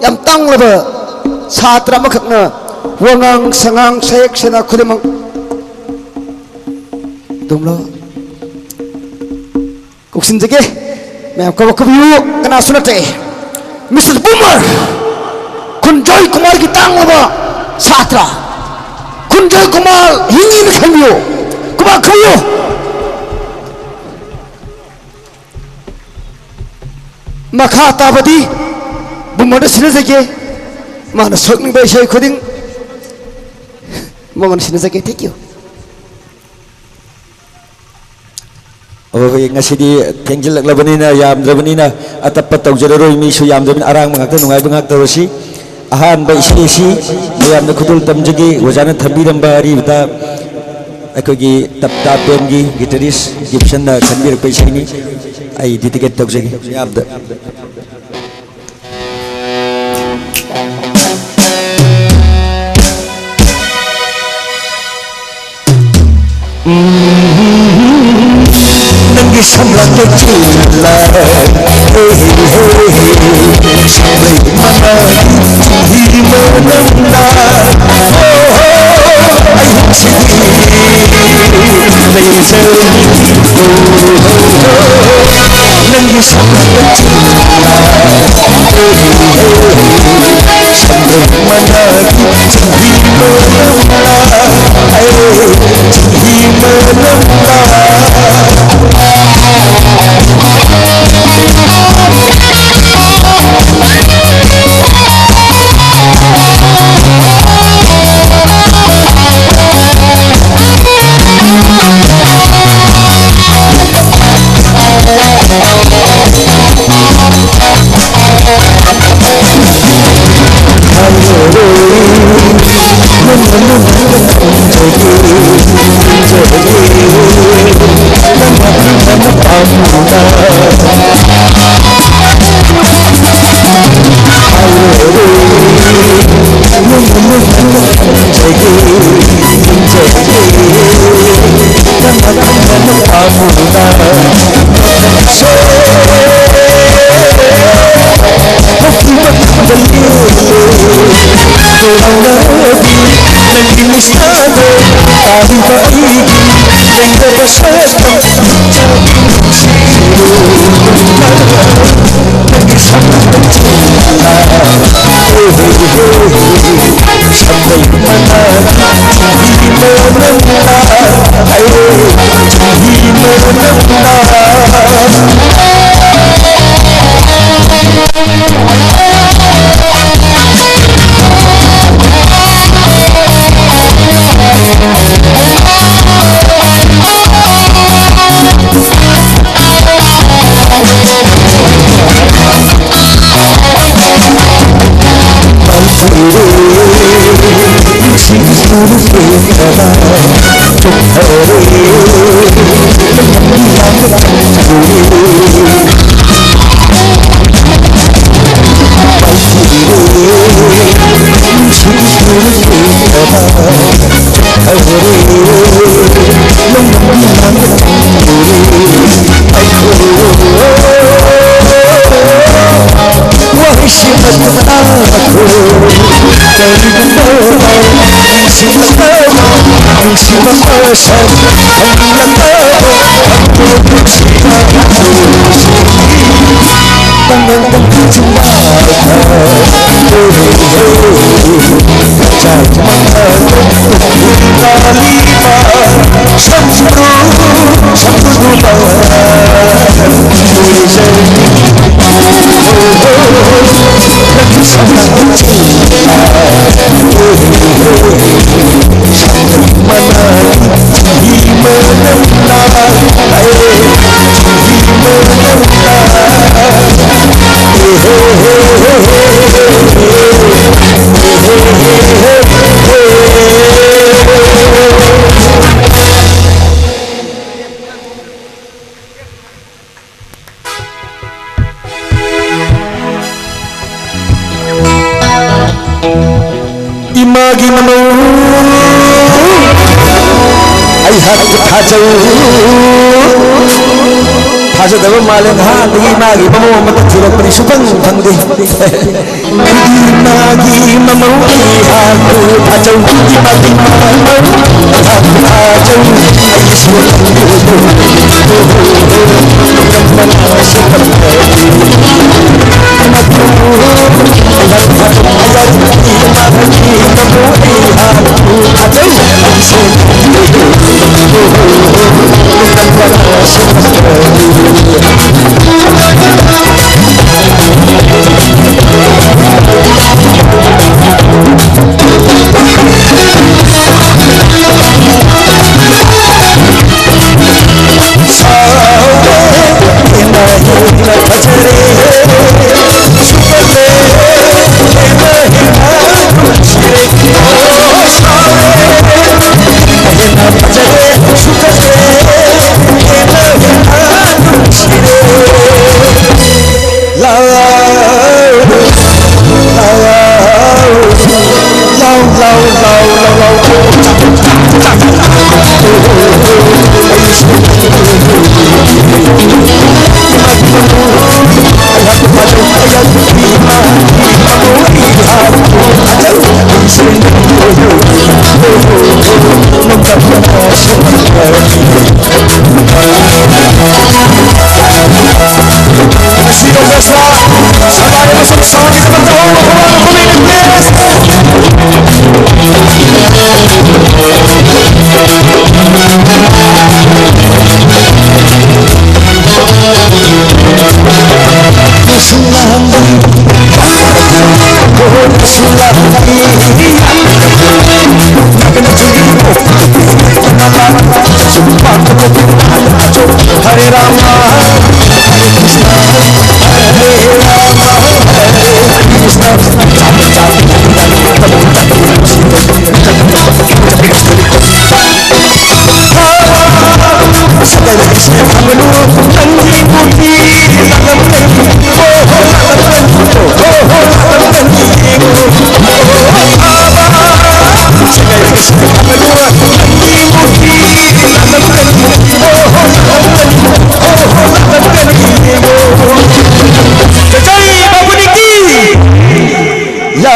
yam tang ba satra makhakna wangang sangang sayek sena khudimang dumlo koksin jage मैं आपको कभी कना सुनते mister boomer कुंजोय Kumar की टांग लबा छात्रा कुंजोय कुमार हिंदी में खलियो कुमार खलियो मखा ताबदी बूमर सिने जगे माना सोकनी बैसे खुदिंग मगन सिने जगे thank you ngasi thengjilak labanina yamdrabanina atappa tawjararoi mi su yamdrabin arang mangakta nungai bangak tawasi ahan ba isi mayamna khudul tamjagi wajana thabiramba aribta akogi tapta pemgi guitarist Gibson na khanbir paisini ai dedicate tawjagi yamda Nangi samlang kecila sampai mana diri menanda ayah sendiri nangi samlang kecila sampai mana diri menanda diri menanda Tangan Imagi manu ai hat thajau thajadaba malen ha dagi magi mamu mat thilapani supang thangde imagi mamu ha thajau imagi mamu thajau ai sulang Hare Rama Hare Krishna Hare Rama Hare Krishna Segala Krishna Amanu Nanti Budi Dalam Nanti Segala Krishna Amanu Nanti Budi Dalam Jai Babu Niki Ya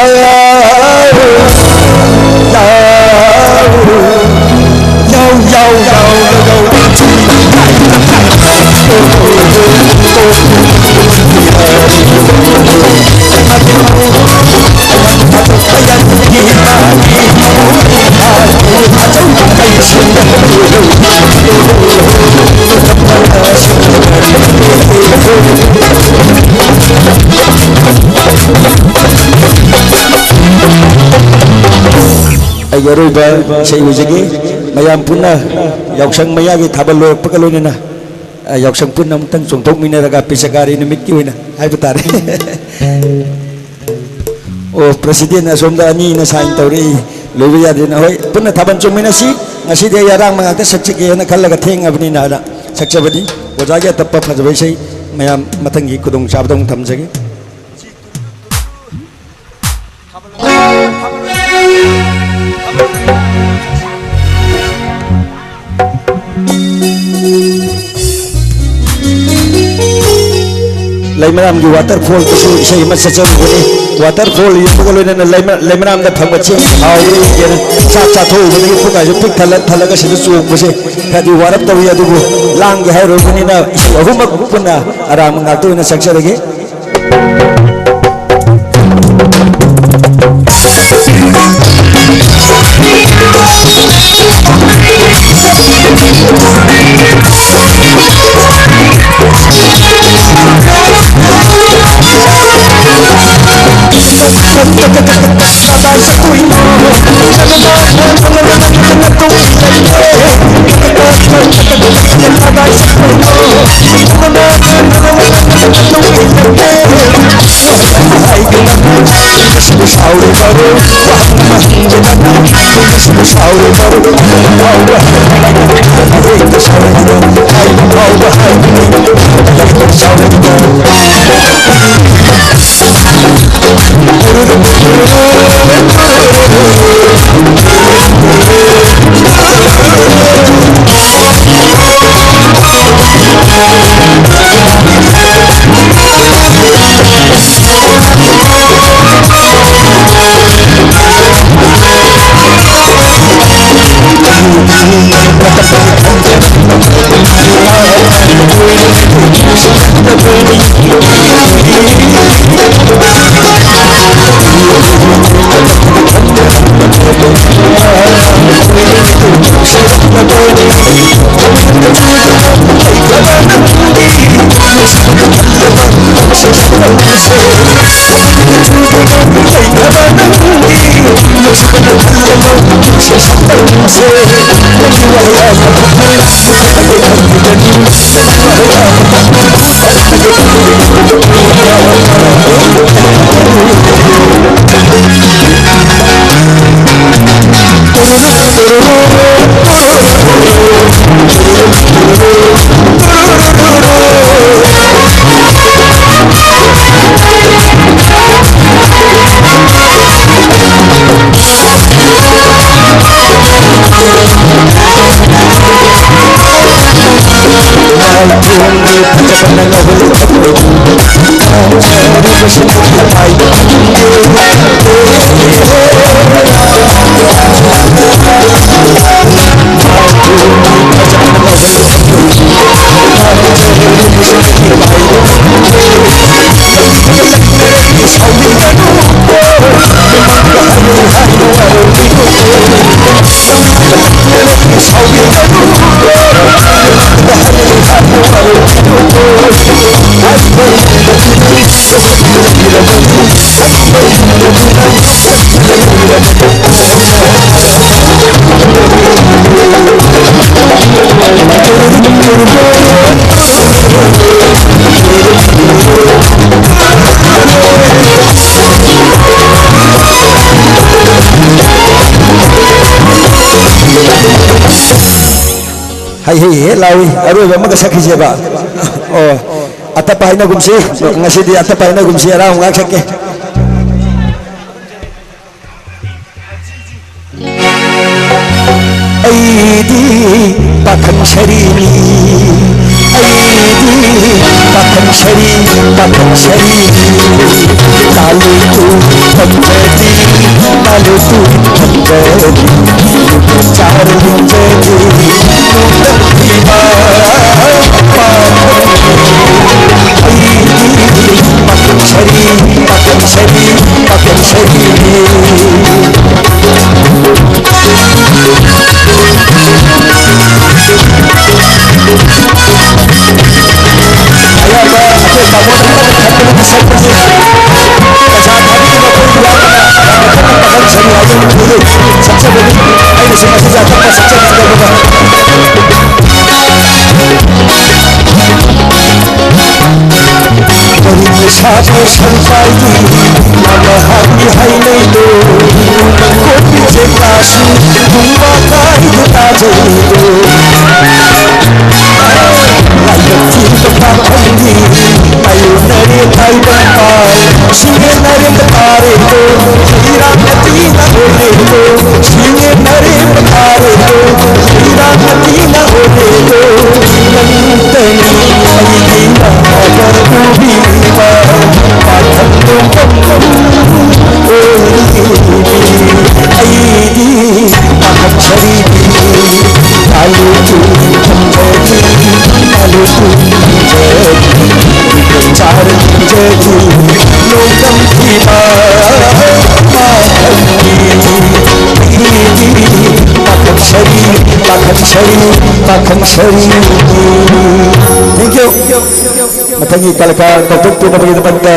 Ayoruba say ujigi mayam punna yaksang mayagi thabalo pakalonina yaksang punna mutang sungtok minaraga pisagari namikki wina ay batare o president asomda ani na sign tawri lobiya din hoy punna thaban chumina si ngasi de yarang mangakta sakchike na khallaga theng abni na da sakchabadi ojage tappa phajbai sei mayam matangi kudong chabdong thamjage Laimaram di waterfall tu saya masih jauh ni waterfall yang bukan lena laimaram dah thang baca awal ni cat tu ni bukan je pik thalag sih tu suuk baca tadi warap tu ya tu lang hai roh ni na rumah pun na aram ngatu na saksa lagi Hai lawi aru ba magasakhi jeba o atapai na gumsi ngasi di atapai na gumsi ara ngak sakke aidi pakhan sharini aidi pakhan shari lalu tu panjati lalu tu panjati char hinjati Sabe santai mama hati hai nei do kopi je kasu tumba kai ta je do ayo tin to pa khandi ayo nare thai ba pai sine nare tare do hira nati na hole do sine nare tare do hira nati na hole do nantani ai na agar kubi Thank you. Matangi kalakar tatuk tu na pagkita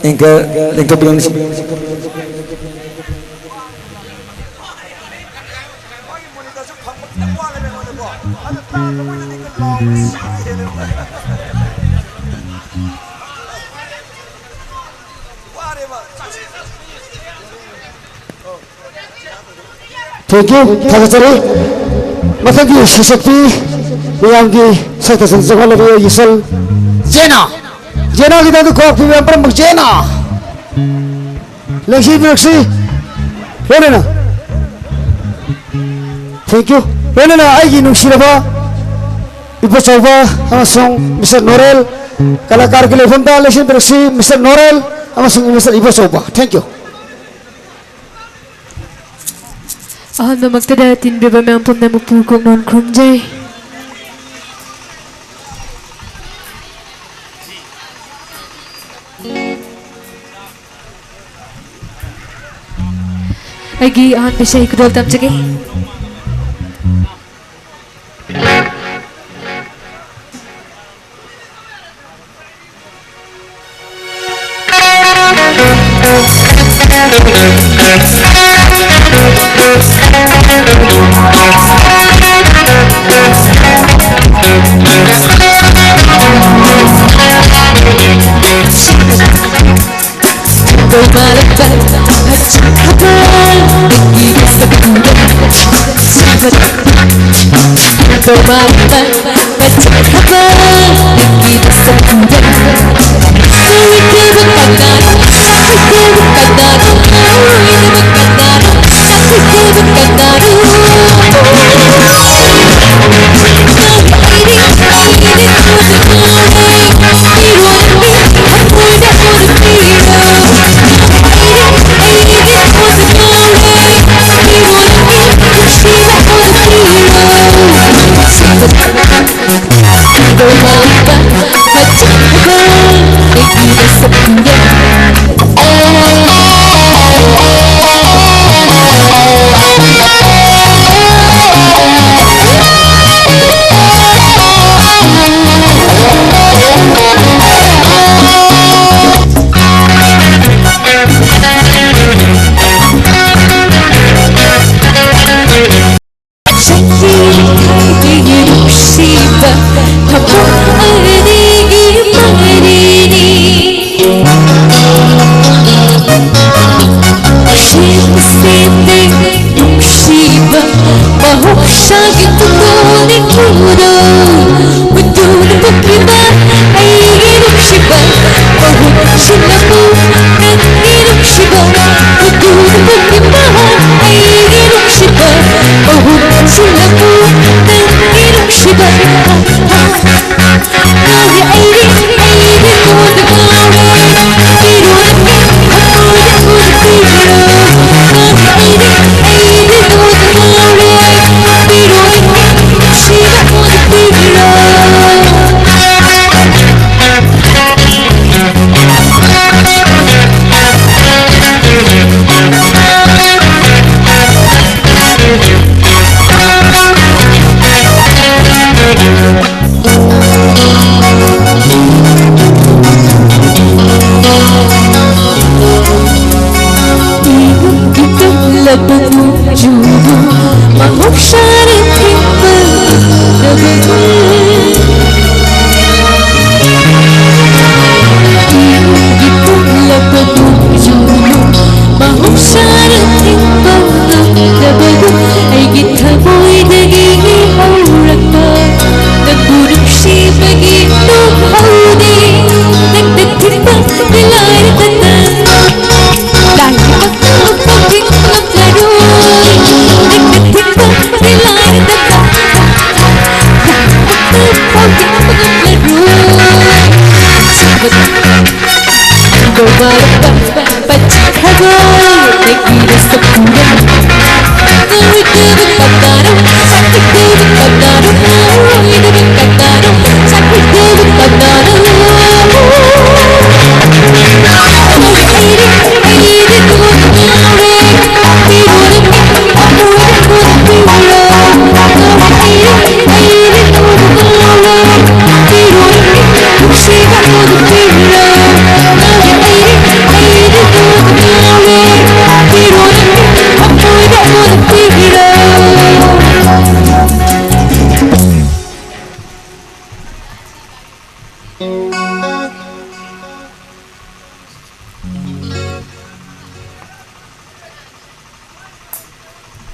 Anchor lengkap bilang sih. Thank you. Thakasari. Matagi Shishakti. Miyamgi Sakta Sanjangala Rio Yisal. Jena. Jena kita tu kau pilih apa mak Jena. Lexi Lexi. Mana na? Thank you. Mana na? Aiki nuksiraba. Ibu coba amasung Mr. Norel. Kalakar kelihatan dah Lexi Lexi Mr. Norel amasung Mr. Ibu coba. Thank you. Ahan magtada tinbeba may ampun na mupukong non krumjay. Agi ahan bisa ikut tam cagi.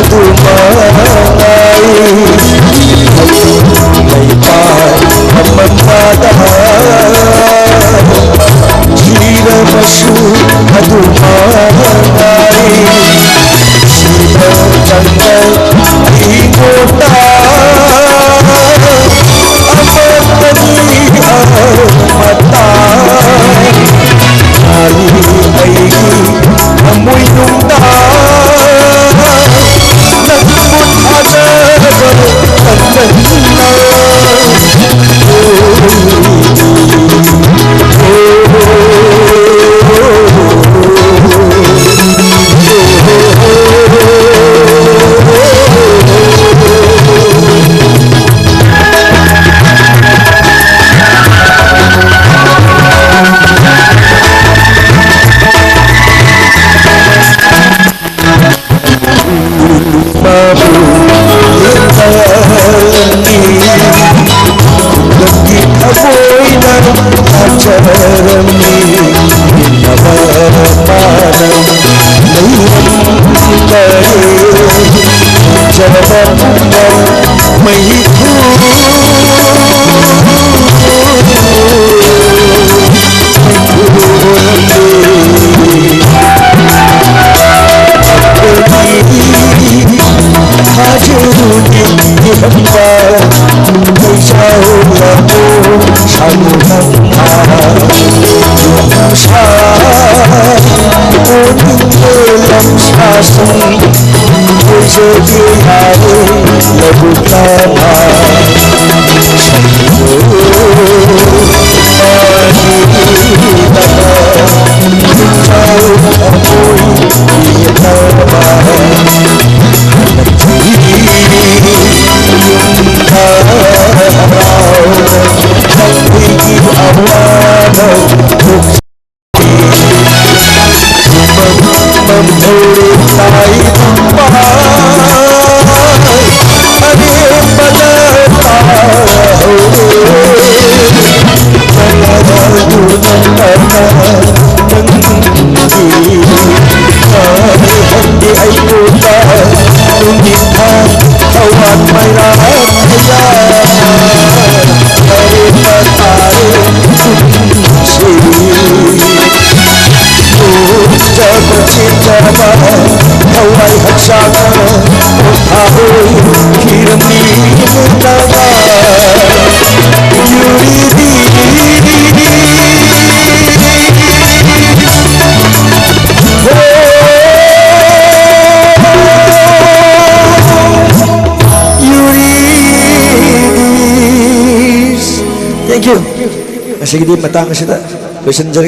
Thank you. Sige din matang sila. Listen jari.